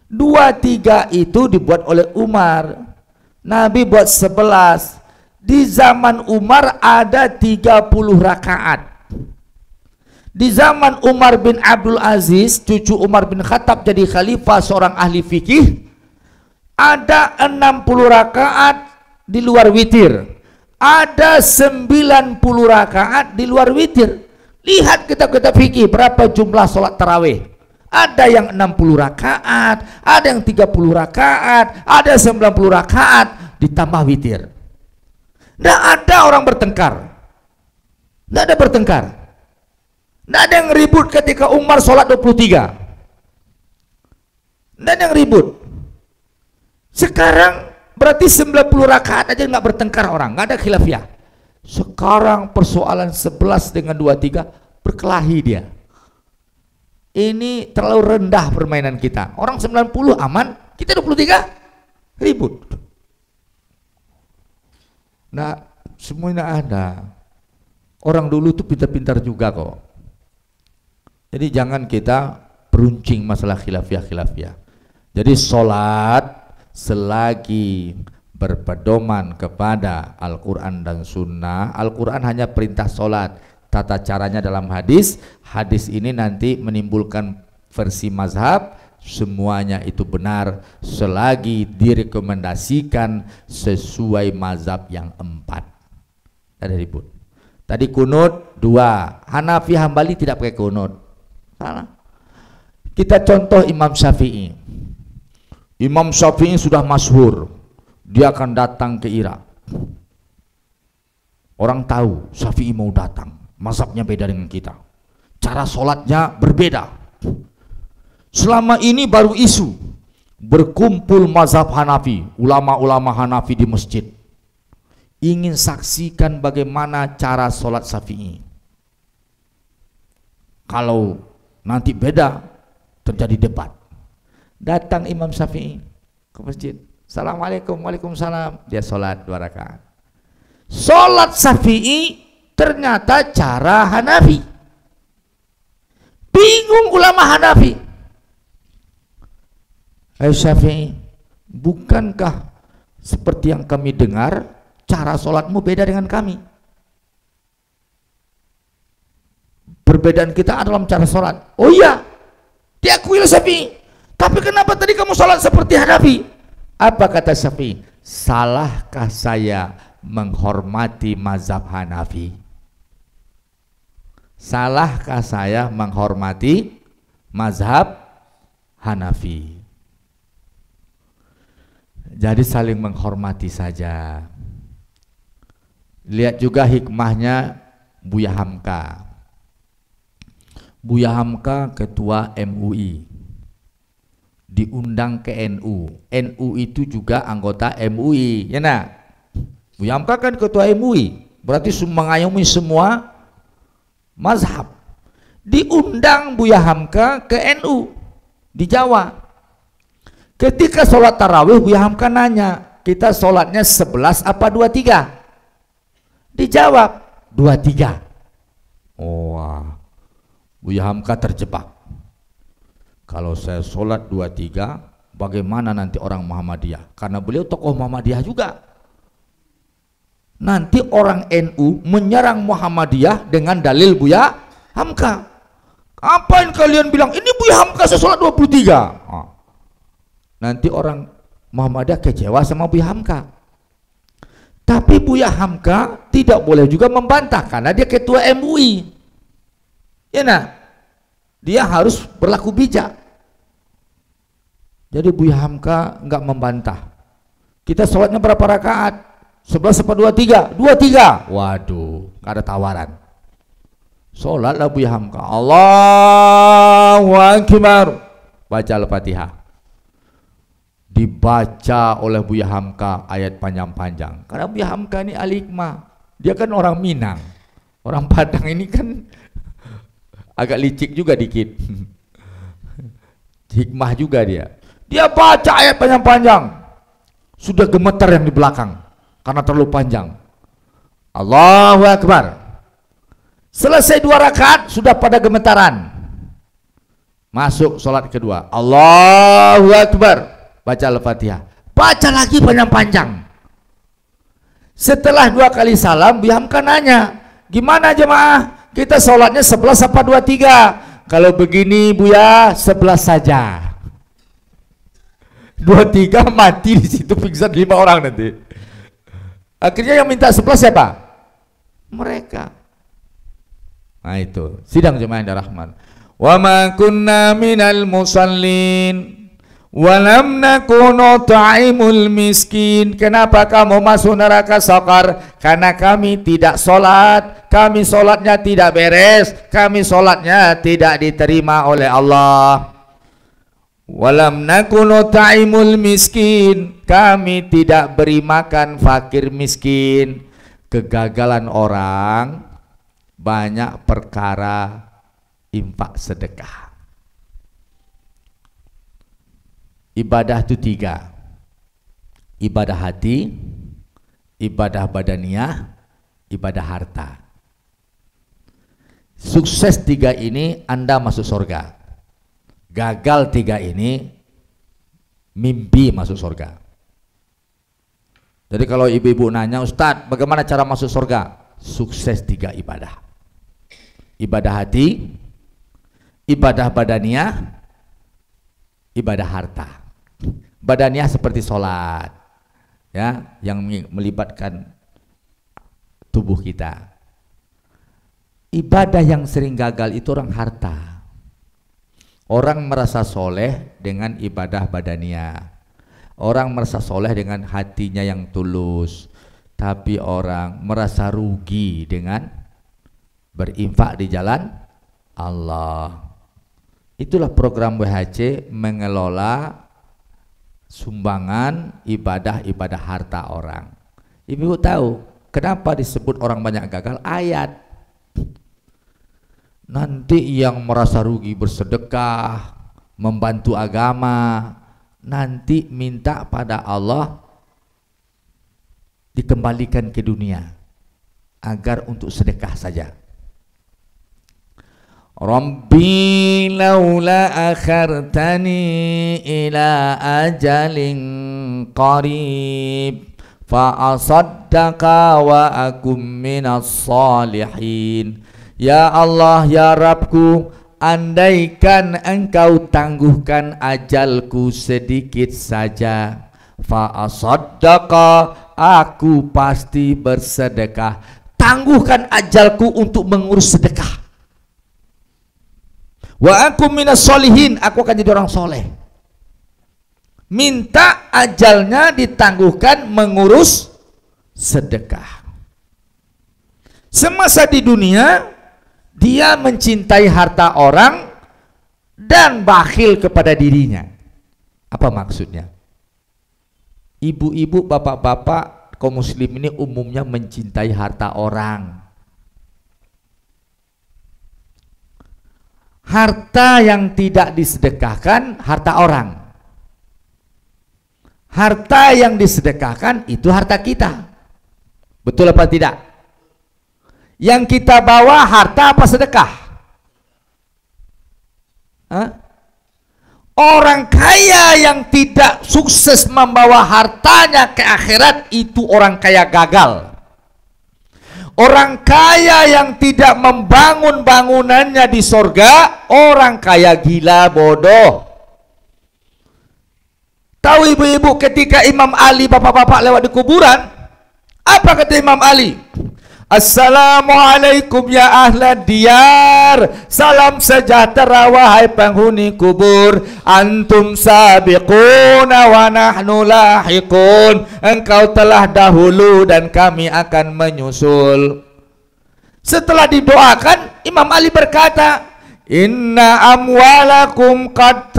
23 itu dibuat oleh Umar. Nabi buat 11. Di zaman Umar ada 30 rakaat. Di zaman Umar bin Abdul Aziz, cucu Umar bin Khattab jadi khalifah, seorang ahli fikih, Ada 60 rakaat di luar witir, ada 90 rakaat di luar witir. Lihat kitab-kitab fikih berapa jumlah sholat tarawih. Ada yang 60 rakaat, ada yang 30 rakaat, ada 90 rakaat ditambah witir. Tidak ada orang bertengkar. Tidak ada bertengkar. Tidak ada yang ribut ketika Umar sholat 23. Tidak ada yang ribut. Sekarang berarti 90 rakaat aja nggak bertengkar orang, nggak ada khilafiyah. Sekarang persoalan 11 dengan 23 berkelahi dia. Ini terlalu rendah permainan kita. Orang 90 aman, kita 23 ribut. Nah, semuanya ada. Orang dulu tuh pintar-pintar juga kok. Jadi jangan kita peruncing masalah khilafiyah. Jadi sholat selagi berpedoman kepada Al-Quran dan Sunnah. Al-Quran hanya perintah sholat, tata caranya dalam hadis. Hadis ini nanti menimbulkan versi mazhab. Semuanya itu benar selagi direkomendasikan sesuai mazhab yang 4. Ada ribut. Tadi kunut 2, Hanafi Hambali tidak pakai kunut. Salah. Kita contoh Imam Syafi'i. Imam Syafi'i sudah masyhur, dia akan datang ke Irak. Orang tahu Syafi'i mau datang, mazhabnya beda dengan kita, cara sholatnya berbeda. Selama ini baru isu berkumpul mazhab Hanafi, ulama-ulama Hanafi di masjid, ingin saksikan bagaimana cara sholat Syafi'i. Kalau nanti beda, terjadi debat. Datang Imam Syafi'i ke masjid, Assalamualaikum, waalaikumsalam. Dia sholat 2 rakaat. Sholat Syafi'i ternyata cara Hanafi. Bingung ulama Hanafi. Syafi'i, bukankah seperti yang kami dengar cara sholatmu beda dengan kami? Perbedaan kita adalah cara sholat. Oh iya, diakui oleh Syafi'i. Tapi kenapa tadi kamu sholat seperti Hanafi? Apa kata Syafi'i? Salahkah saya menghormati mazhab Hanafi? Salahkah saya menghormati mazhab Hanafi? Jadi saling menghormati saja. Lihat juga hikmahnya Buya Hamka. Buya Hamka ketua MUI, diundang ke NU. NU itu juga anggota MUI, ya nak? Buya Hamka kan ketua MUI, berarti mengayomi semua mazhab. Diundang Buya Hamka ke NU di Jawa. Ketika sholat tarawih, Buya Hamka nanya, kita sholatnya 11 apa 23? Dijawab 23. Wah, Buya Hamka terjebak. Kalau saya sholat 23, bagaimana nanti orang Muhammadiyah? Karena beliau tokoh Muhammadiyah juga. Nanti orang NU menyerang Muhammadiyah dengan dalil Buya Hamka. Apa yang kalian bilang? Ini Buya Hamka saya sholat 23. Nanti orang Muhammadiyah kecewa sama Buya Hamka. Tapi Buya Hamka tidak boleh juga membantah karena dia ketua MUI. Ya nak? Dia harus berlaku bijak. Jadi Buya Hamka enggak membantah. Kita sholatnya berapa rakaat? 11 apa 23? 23. Waduh, enggak ada tawaran. Sholatlah Buya Hamka. Allahu Akbar. Baca Al-Fatihah. Dibaca oleh Buya Hamka ayat panjang-panjang. Karena Buya Hamka ini ahli hikmah. Dia kan orang Minang. Orang Padang ini kan agak licik juga dikit. Hikmah juga dia. Dia baca ayat panjang-panjang. Sudah gemetar yang di belakang karena terlalu panjang. Allahu Akbar. Selesai 2 rakaat sudah pada gemetaran. Masuk sholat kedua. Allahu Akbar. Baca Al-Fatihah. Baca lagi panjang-panjang. Setelah 2 kali salam, Buya Hamka nanya, gimana jemaah? Kita sholatnya 11 apa 23? Kalau begini Buya, 11 saja. 2-3 mati di situ, pingsan 5 orang nanti. Akhirnya yang minta 11 siapa? Mereka. Nah itu sidang jemaah yang dirahman. Wa ma kunna minal musallin wa lam nakunu ta'imul miskin. Kenapa kamu masuk neraka sakar? Karena kami tidak sholat, kami sholatnya tidak beres, kami sholatnya tidak diterima oleh Allah. Walam nakunu ta'imul miskin, kami tidak beri makan fakir miskin. Kegagalan orang banyak perkara infak sedekah. Ibadah itu 3. Ibadah hati, ibadah badaniyah, ibadah harta. Sukses 3 ini Anda masuk surga. Gagal 3 ini mimpi masuk surga. Jadi kalau ibu-ibu nanya, Ustadz bagaimana cara masuk surga? Sukses 3 ibadah. Ibadah hati, ibadah badaniyah, ibadah harta. Badaniyah seperti sholat, ya, yang melibatkan tubuh kita. Ibadah yang sering gagal itu orang harta. Orang merasa soleh dengan ibadah badaniyah. Orang merasa soleh dengan hatinya yang tulus. Tapi orang merasa rugi dengan berinfak di jalan Allah. Itulah program WHC mengelola sumbangan ibadah-ibadah harta orang. Ibu tahu kenapa disebut orang banyak gagal? Ayat. Nanti yang merasa rugi bersedekah, membantu agama, nanti minta pada Allah dikembalikan ke dunia agar untuk sedekah saja. Rabbi laula akhartani ila ajalin qarib fa asaddaqa wa akum minas salihin. Ya Allah, ya Rabbku, andaikan engkau tangguhkan ajalku sedikit saja, fa asaddaqa, aku pasti bersedekah. Tangguhkan ajalku untuk mengurus sedekah. Wa aku minas solihin, aku akan jadi orang soleh. Minta ajalnya ditangguhkan mengurus sedekah. Semasa di dunia dia mencintai harta orang dan bakhil kepada dirinya. Apa maksudnya? Ibu-ibu, bapak-bapak kaum muslim ini umumnya mencintai harta orang. Harta yang tidak disedekahkan harta orang. Harta yang disedekahkan itu harta kita. Betul apa tidak? Yang kita bawa harta apa sedekah? Hah? Orang kaya yang tidak sukses membawa hartanya ke akhirat itu orang kaya gagal. Orang kaya yang tidak membangun bangunannya di sorga, orang kaya gila, bodoh. Tahu ibu-ibu ketika Imam Ali, bapak-bapak lewat di kuburan, apa kata Imam Ali? Assalamualaikum ya ahlad diyar, salam sejahtera wahai penghuni kubur. Antum sabiquna wa nahnu lahiqun, engkau telah dahulu dan kami akan menyusul. Setelah didoakan, Imam Ali berkata, inna amwalakum qad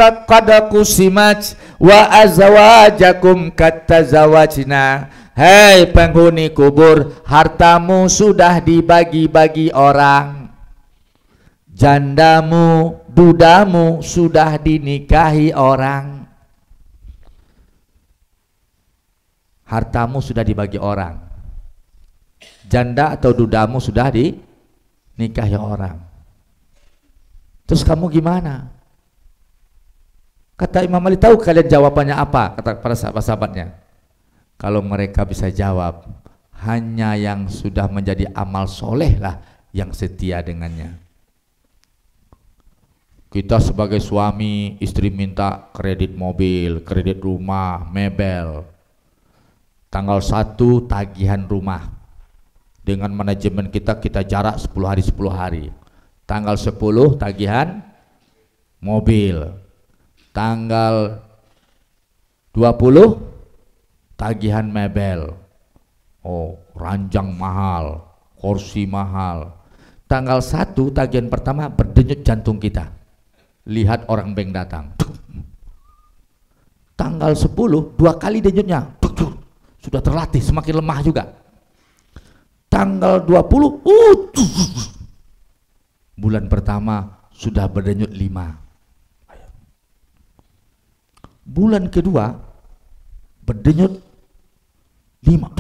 qusimat wa azwajakum qad tazawajna. Hei penghuni kubur, hartamu sudah dibagi-bagi orang, jandamu, dudamu sudah dinikahi orang. Hartamu sudah dibagi orang, janda atau dudamu sudah dinikahi orang. Terus kamu gimana? Kata Imam Ali, tahu kalian jawabannya apa? Kata para sahabat-sahabatnya, kalau mereka bisa jawab, hanya yang sudah menjadi amal soleh lah yang setia dengannya. Kita sebagai suami, istri minta kredit mobil, kredit rumah, mebel. Tanggal 1 tagihan rumah. Dengan manajemen kita jarak 10 hari 10 hari. Tanggal 10 tagihan mobil. Tanggal 20 tagihan mebel. Oh, ranjang mahal, kursi mahal. Tanggal 1 tagihan pertama berdenyut jantung kita. Lihat orang bank datang. Tanggal 10 2 kali denyutnya. Sudah terlatih, semakin lemah juga. Tanggal 20 bulan pertama sudah berdenyut 5. Bulan kedua berdenyut 5,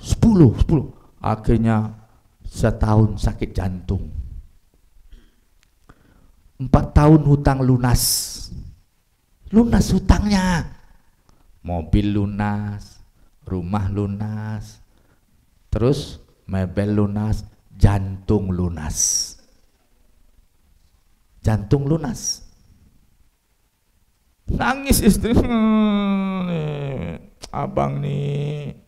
10. Akhirnya setahun sakit jantung. 4 tahun hutang lunas. Lunas hutangnya. Mobil lunas, rumah lunas, terus mebel lunas, jantung lunas. Jantung lunas. Nangis istri. Abang nih,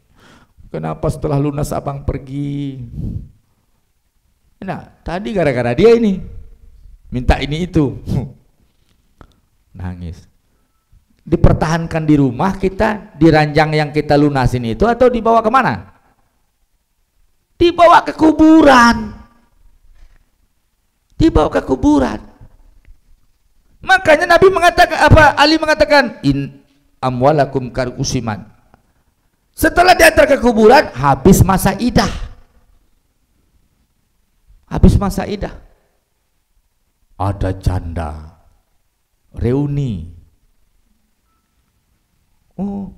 kenapa setelah lunas abang pergi? Nah, tadi gara-gara dia ini. Minta ini itu. Nangis. Dipertahankan di rumah kita, di ranjang yang kita lunasin itu, atau dibawa kemana? Dibawa ke kuburan. Dibawa ke kuburan. Makanya Nabi mengatakan apa? Ali mengatakan in amwalakum karusiman. Setelah diantar ke kuburan, habis masa idah. Habis masa idah. Ada janda reuni. Oh,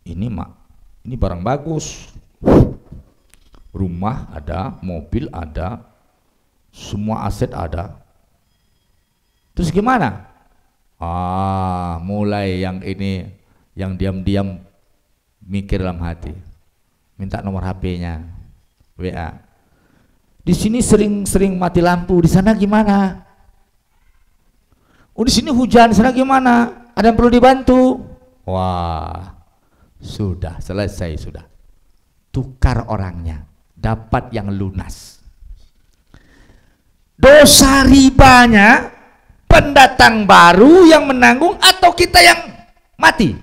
ini barang bagus. Rumah ada, mobil ada, semua aset ada. Terus gimana? Mulai yang ini, yang diam-diam mikir dalam hati, minta nomor HP-nya, WA. Di sini sering mati lampu, di sana gimana? Oh, di sini hujan, di sana gimana? Ada yang perlu dibantu? Wah, sudah selesai sudah. Tukar orangnya, dapat yang lunas. Dosa ribanya pendatang baru yang menanggung atau kita yang mati?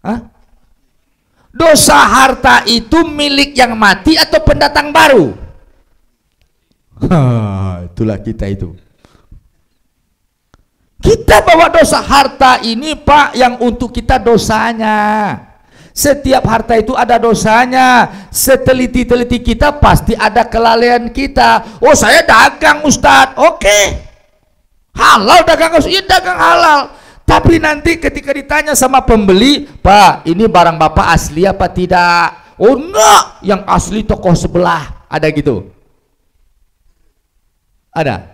Hah? Dosa harta itu milik yang mati atau pendatang baru? Itulah kita itu. Kita bawa dosa harta ini, Pak, yang untuk kita dosanya. Setiap harta itu ada dosanya. Seteliti-teliti kita pasti ada kelalaian kita. Oh, saya dagang, Ustadz. Oke. Halal dagang, Ustadz. Iya, dagang halal. Tapi nanti ketika ditanya sama pembeli, Pak, ini barang Bapak asli apa tidak? Oh, enggak, yang asli toko sebelah. Ada gitu? Ada?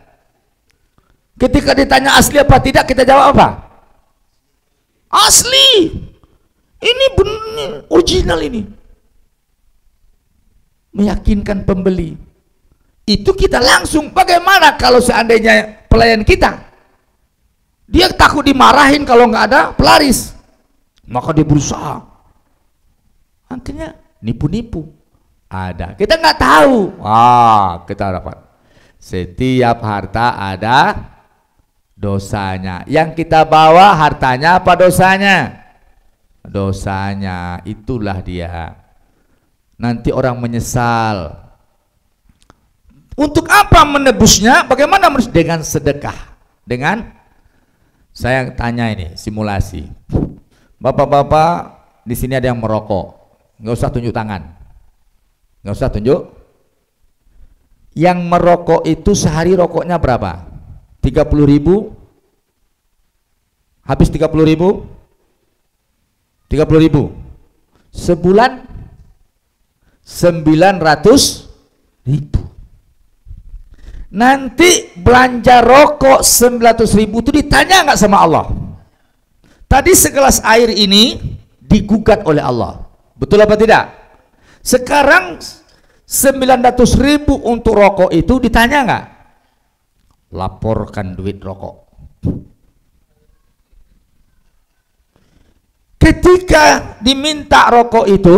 Ketika ditanya asli apa tidak, kita jawab apa? Asli. Ini benar, original ini. Meyakinkan pembeli. Itu kita langsung. Bagaimana kalau seandainya pelayan kita, dia takut dimarahin kalau nggak ada pelaris, maka dia berusaha. Akhirnya nipu-nipu. Ada. Kita nggak tahu. Kita dapat. Setiap harta ada dosanya. Yang kita bawa hartanya apa dosanya? Dosanya. Itulah dia. Nanti orang menyesal. Untuk apa menebusnya? Bagaimana menebus? Dengan sedekah. Dengan, saya tanya ini, simulasi. Bapak-bapak di sini ada yang merokok. Nggak usah tunjuk tangan. Nggak usah tunjuk. Yang merokok itu sehari rokoknya berapa? 30.000. Habis 30.000. 30.000. Sebulan 900.000. Nanti belanja rokok 900.000 itu ditanya nggak sama Allah? Tadi segelas air ini digugat oleh Allah. Betul apa tidak? Sekarang 900.000 untuk rokok itu ditanya nggak? laporkan duit rokok. Ketika diminta rokok itu,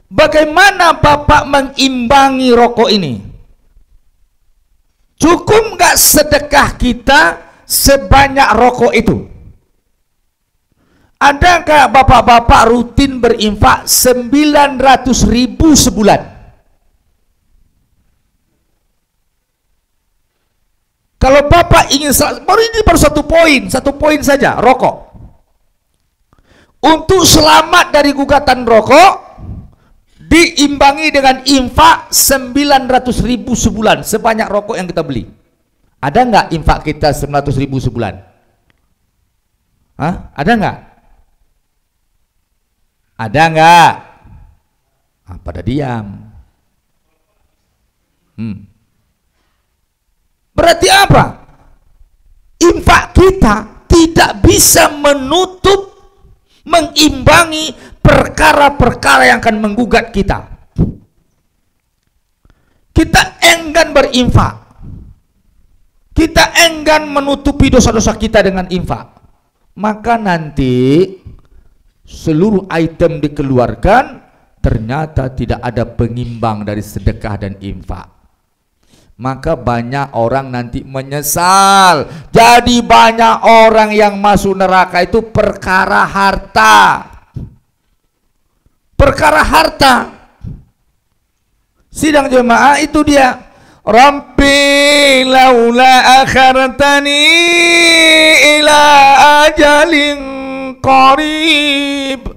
bagaimana Bapak mengimbangi rokok ini? Cukup nggak sedekah kita sebanyak rokok itu? Adakah bapak-bapak rutin berinfak 900.000 sebulan? Kalau bapak ingin, baru satu poin saja, rokok. Untuk selamat dari gugatan rokok, diimbangi dengan infak 900.000 sebulan, sebanyak rokok yang kita beli. Ada nggak infak kita 900.000 sebulan? Hah? Ada nggak? Ada nggak? Ah, pada diam. Berarti apa? Infak kita tidak bisa menutup, mengimbangi perkara-perkara yang akan menggugat kita. Kita enggan berinfak, kita enggan menutupi dosa-dosa kita dengan infak, maka nanti seluruh item dikeluarkan, ternyata tidak ada pengimbang dari sedekah dan infak. Maka banyak orang nanti menyesal. Jadi banyak orang yang masuk neraka itu perkara harta. Perkara harta. Sidang jemaah itu dia. Rabbi laula akhartani ila ajalin qarib.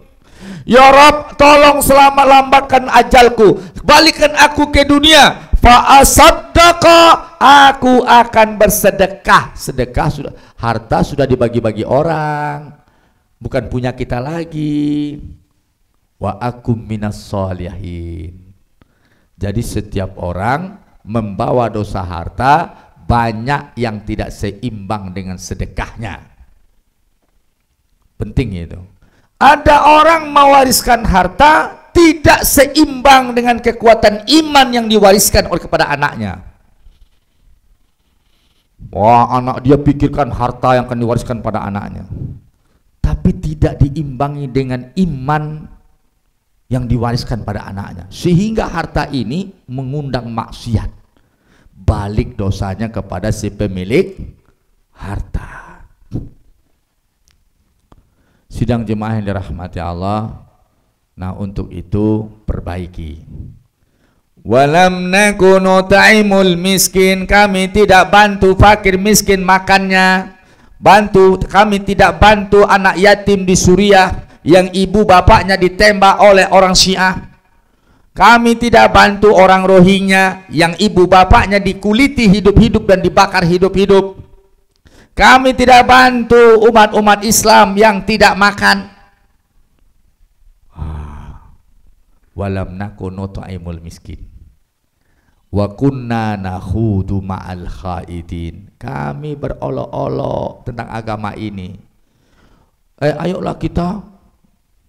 Ya Rabb, tolong lambatkan ajalku, balikkan aku ke dunia, fa asaddaqa, aku akan bersedekah. Sedekah sudah, harta sudah dibagi-bagi orang, bukan punya kita lagi. Wa akum minas sholihin. Jadi setiap orang membawa dosa harta, banyak yang tidak seimbang dengan sedekahnya. Penting itu. Ada orang mewariskan harta tidak seimbang dengan kekuatan iman yang diwariskan oleh kepada anaknya. Wah, anak dia pikirkan harta yang akan diwariskan pada anaknya, tapi tidak diimbangi dengan iman yang diwariskan pada anaknya, sehingga harta ini mengundang maksiat. Balik dosanya kepada si pemilik harta. Sidang jemaah yang dirahmati Allah. Nah, untuk itu perbaiki. Walam nakunu ta'imul miskin, kami tidak bantu fakir miskin makannya. Kami tidak bantu anak yatim di Suriah yang ibu bapaknya ditembak oleh orang Syiah. Kami tidak bantu orang Rohingya yang ibu bapaknya dikuliti hidup-hidup dan dibakar hidup-hidup. Kami tidak bantu umat-umat Islam yang tidak makan. Walam nakunu ta'imul miskin wa kunna nakhudu ma'al khaidin. Kami berolok-olok tentang agama ini. Ayolah kita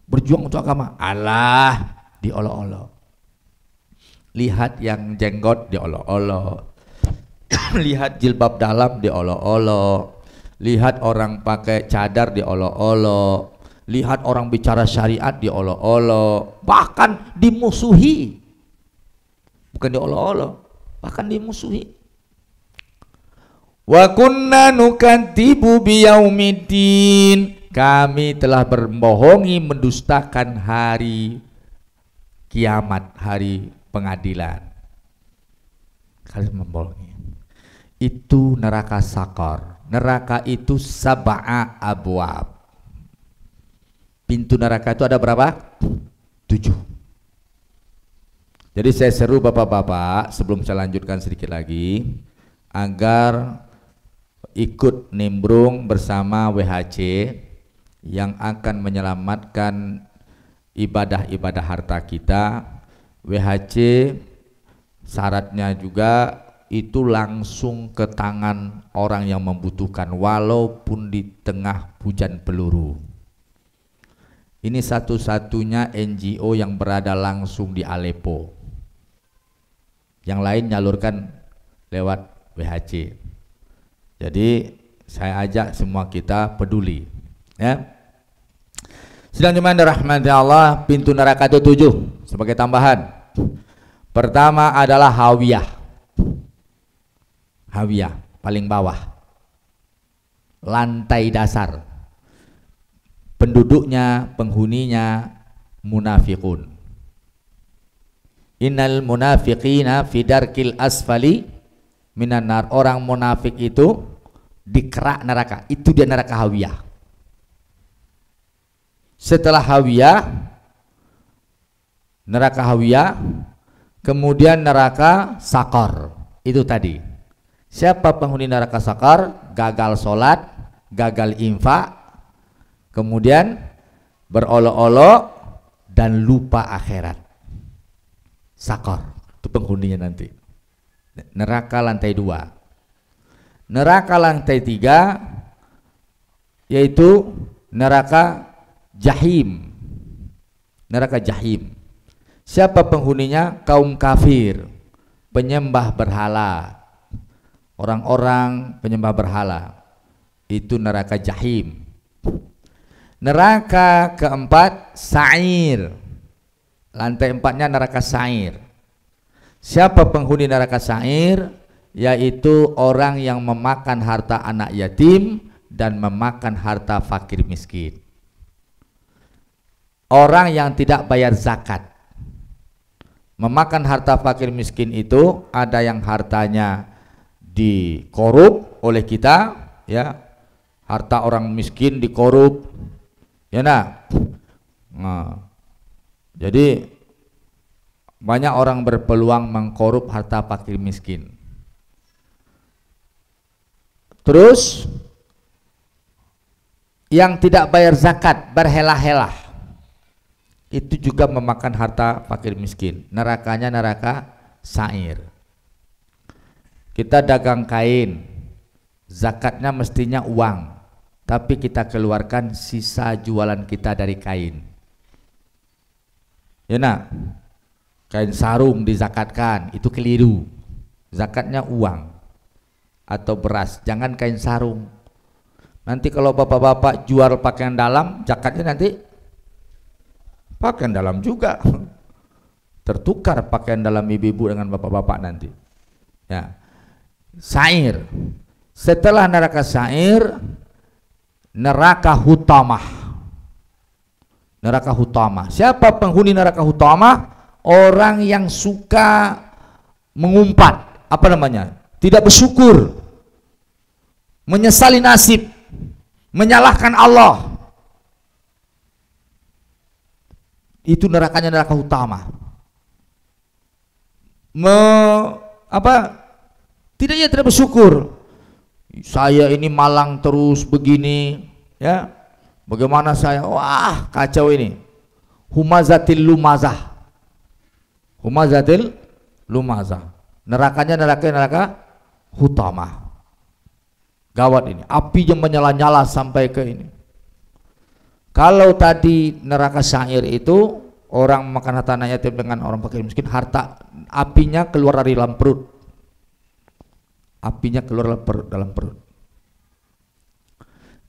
berjuang untuk agama. Allah, diolok-olok. Lihat yang jenggot, diolok-olok. Lihat jilbab dalam, diolok-olok. Lihat orang pakai cadar, diolok-olok. Lihat orang bicara syariat, diolok-olok. Bahkan dimusuhi. Bukan diolok-olok, bahkan dimusuhi. Wa kunna nukadzibu biyaumiddin. Kami telah berbohongi, mendustakan hari kiamat, hari pengadilan. Kalian membohongi. Itu neraka sakor. Neraka itu sab'a abwab. Pintu neraka itu ada berapa? 7. Jadi saya seru bapak-bapak, sebelum saya lanjutkan sedikit lagi, agar ikut nimbrung bersama WHC yang akan menyelamatkan ibadah-ibadah harta kita. WHC syaratnya juga itu langsung ke tangan orang yang membutuhkan, walaupun di tengah hujan peluru. Ini satu-satunya NGO yang berada langsung di Aleppo. Yang lain nyalurkan lewat WHC. Jadi saya ajak semua kita peduli, ya. Sedang dimana rahmati Allah, pintu neraka itu 7 sebagai tambahan. Pertama adalah hawiyah. Hawiyah paling bawah, lantai dasar. Penduduknya, penghuninya munafiqun. Innal munafiqina fi darkil asfali minan nar. Orang munafik itu di kerak neraka. Itu dia neraka hawiyah. Setelah hawiyah, neraka hawiyah, kemudian neraka sakar. Itu tadi. Siapa penghuni neraka sakar? Gagal sholat, gagal infak, kemudian berolok-olok dan lupa akhirat. Sakar itu penghuninya nanti. Neraka lantai 2. Neraka lantai 3 yaitu neraka Jahim. Neraka Jahim. Siapa penghuninya? Kaum kafir, penyembah berhala, orang-orang penyembah berhala. Itu neraka Jahim. Neraka keempat Sa'ir. Lantai 4-nya neraka Sa'ir. Siapa penghuni neraka Sa'ir? Yaitu orang yang memakan harta anak yatim dan memakan harta fakir miskin. Orang yang tidak bayar zakat, memakan harta fakir miskin itu, ada yang hartanya dikorup oleh kita, ya, harta orang miskin dikorup, ya nak. Nah, jadi banyak orang berpeluang mengkorup harta fakir miskin. Terus yang tidak bayar zakat, berhelah-helah, itu juga memakan harta fakir miskin. Nerakanya neraka Sa'ir. Kita dagang kain, zakatnya mestinya uang, tapi kita keluarkan sisa jualan kita dari kain, ya nak. Kain sarung dizakatkan, itu keliru. Zakatnya uang atau beras, jangan kain sarung. Nanti kalau bapak-bapak jual pakaian dalam, zakatnya nanti pakaian dalam juga. Tertukar pakaian dalam ibu-ibu dengan bapak-bapak nanti, ya. Sa'ir. Setelah neraka Sa'ir, neraka Hutamah. Neraka Hutamah. Siapa penghuni neraka Hutamah? Orang yang suka mengumpat, apa namanya, tidak bersyukur, menyesali nasib, menyalahkan Allah. Itu nerakanya neraka Hutamah. Tidak bersyukur. Saya ini malang terus begini, ya. Bagaimana saya? Wah, kacau ini. Humazatil lumazah. Humazatil lumazah. Nerakanya neraka Hutamah. Gawat ini. Apinya menyala-nyala sampai ke ini. Kalau tadi neraka Sa'ir itu orang makan harta anak yatim dengan orang fakir miskin, harta apinya keluar dari dalam perut. Apinya keluar dalam perut.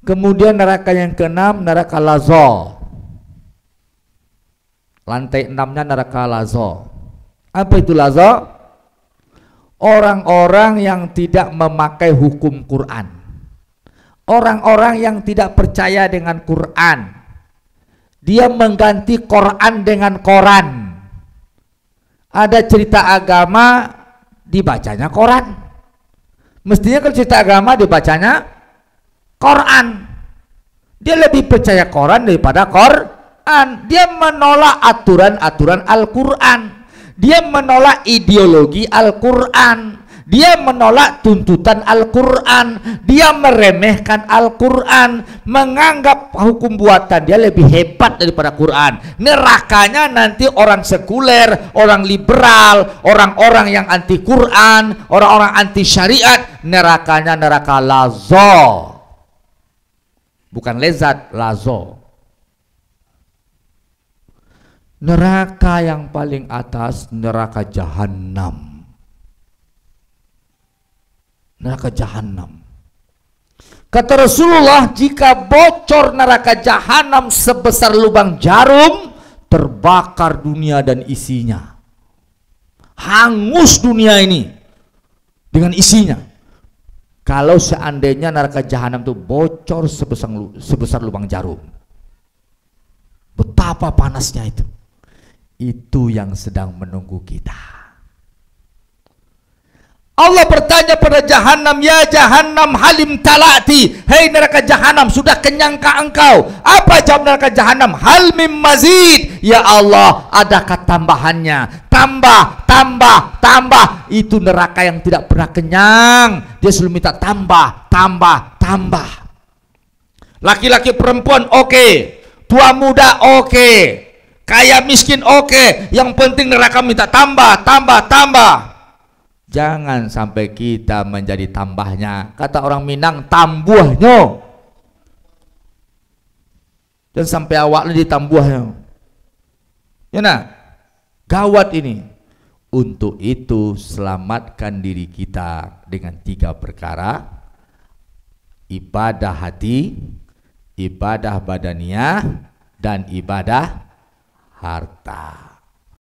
Kemudian neraka yang keenam, neraka Laza. Lantai 6-nya neraka Laza. Apa itu Laza? Orang-orang yang tidak memakai hukum Quran. Orang-orang yang tidak percaya dengan Quran. Dia mengganti Quran dengan koran. Ada cerita agama, dibacanya Quran. Mestinya kalau cerita agama dibacanya Quran. Dia lebih percaya Quran daripada Quran. Dia menolak aturan-aturan Al-Quran. Dia menolak ideologi Al-Quran. Dia menolak tuntutan Al-Quran. Dia meremehkan Al-Quran, menganggap hukum buatan dia lebih hebat daripada Quran. Nerakanya nanti orang sekuler, orang liberal, orang-orang yang anti Quran, orang-orang anti syariat. Nerakanya neraka Laza. Bukan lezat, Laza. Neraka yang paling atas, neraka Jahannam. Neraka Jahannam. Kata Rasulullah, jika bocor neraka jahanam sebesar lubang jarum, terbakar dunia dan isinya. Hangus dunia ini dengan isinya. Kalau seandainya neraka jahanam itu bocor sebesar lubang jarum. Betapa panasnya itu. Itu yang sedang menunggu kita. Allah bertanya pada jahanam, ya jahanam halim talati, hei neraka jahanam, sudah kenyangkah engkau? Apa jawab neraka jahanam? Hal mim mazid, ya Allah, adakah tambahannya? Tambah, tambah, tambah. Itu neraka yang tidak pernah kenyang, dia selalu minta tambah, tambah, tambah. Laki-laki perempuan oke, tua muda oke, kaya miskin oke, yang penting neraka minta tambah, tambah, tambah. Jangan sampai kita menjadi tambahnya. Kata orang Minang, tambuhnya. Dan sampai awaknya ditambuhnya. Ya nah, gawat ini. Untuk itu selamatkan diri kita dengan 3 perkara. Ibadah hati, ibadah badaniah, dan ibadah harta.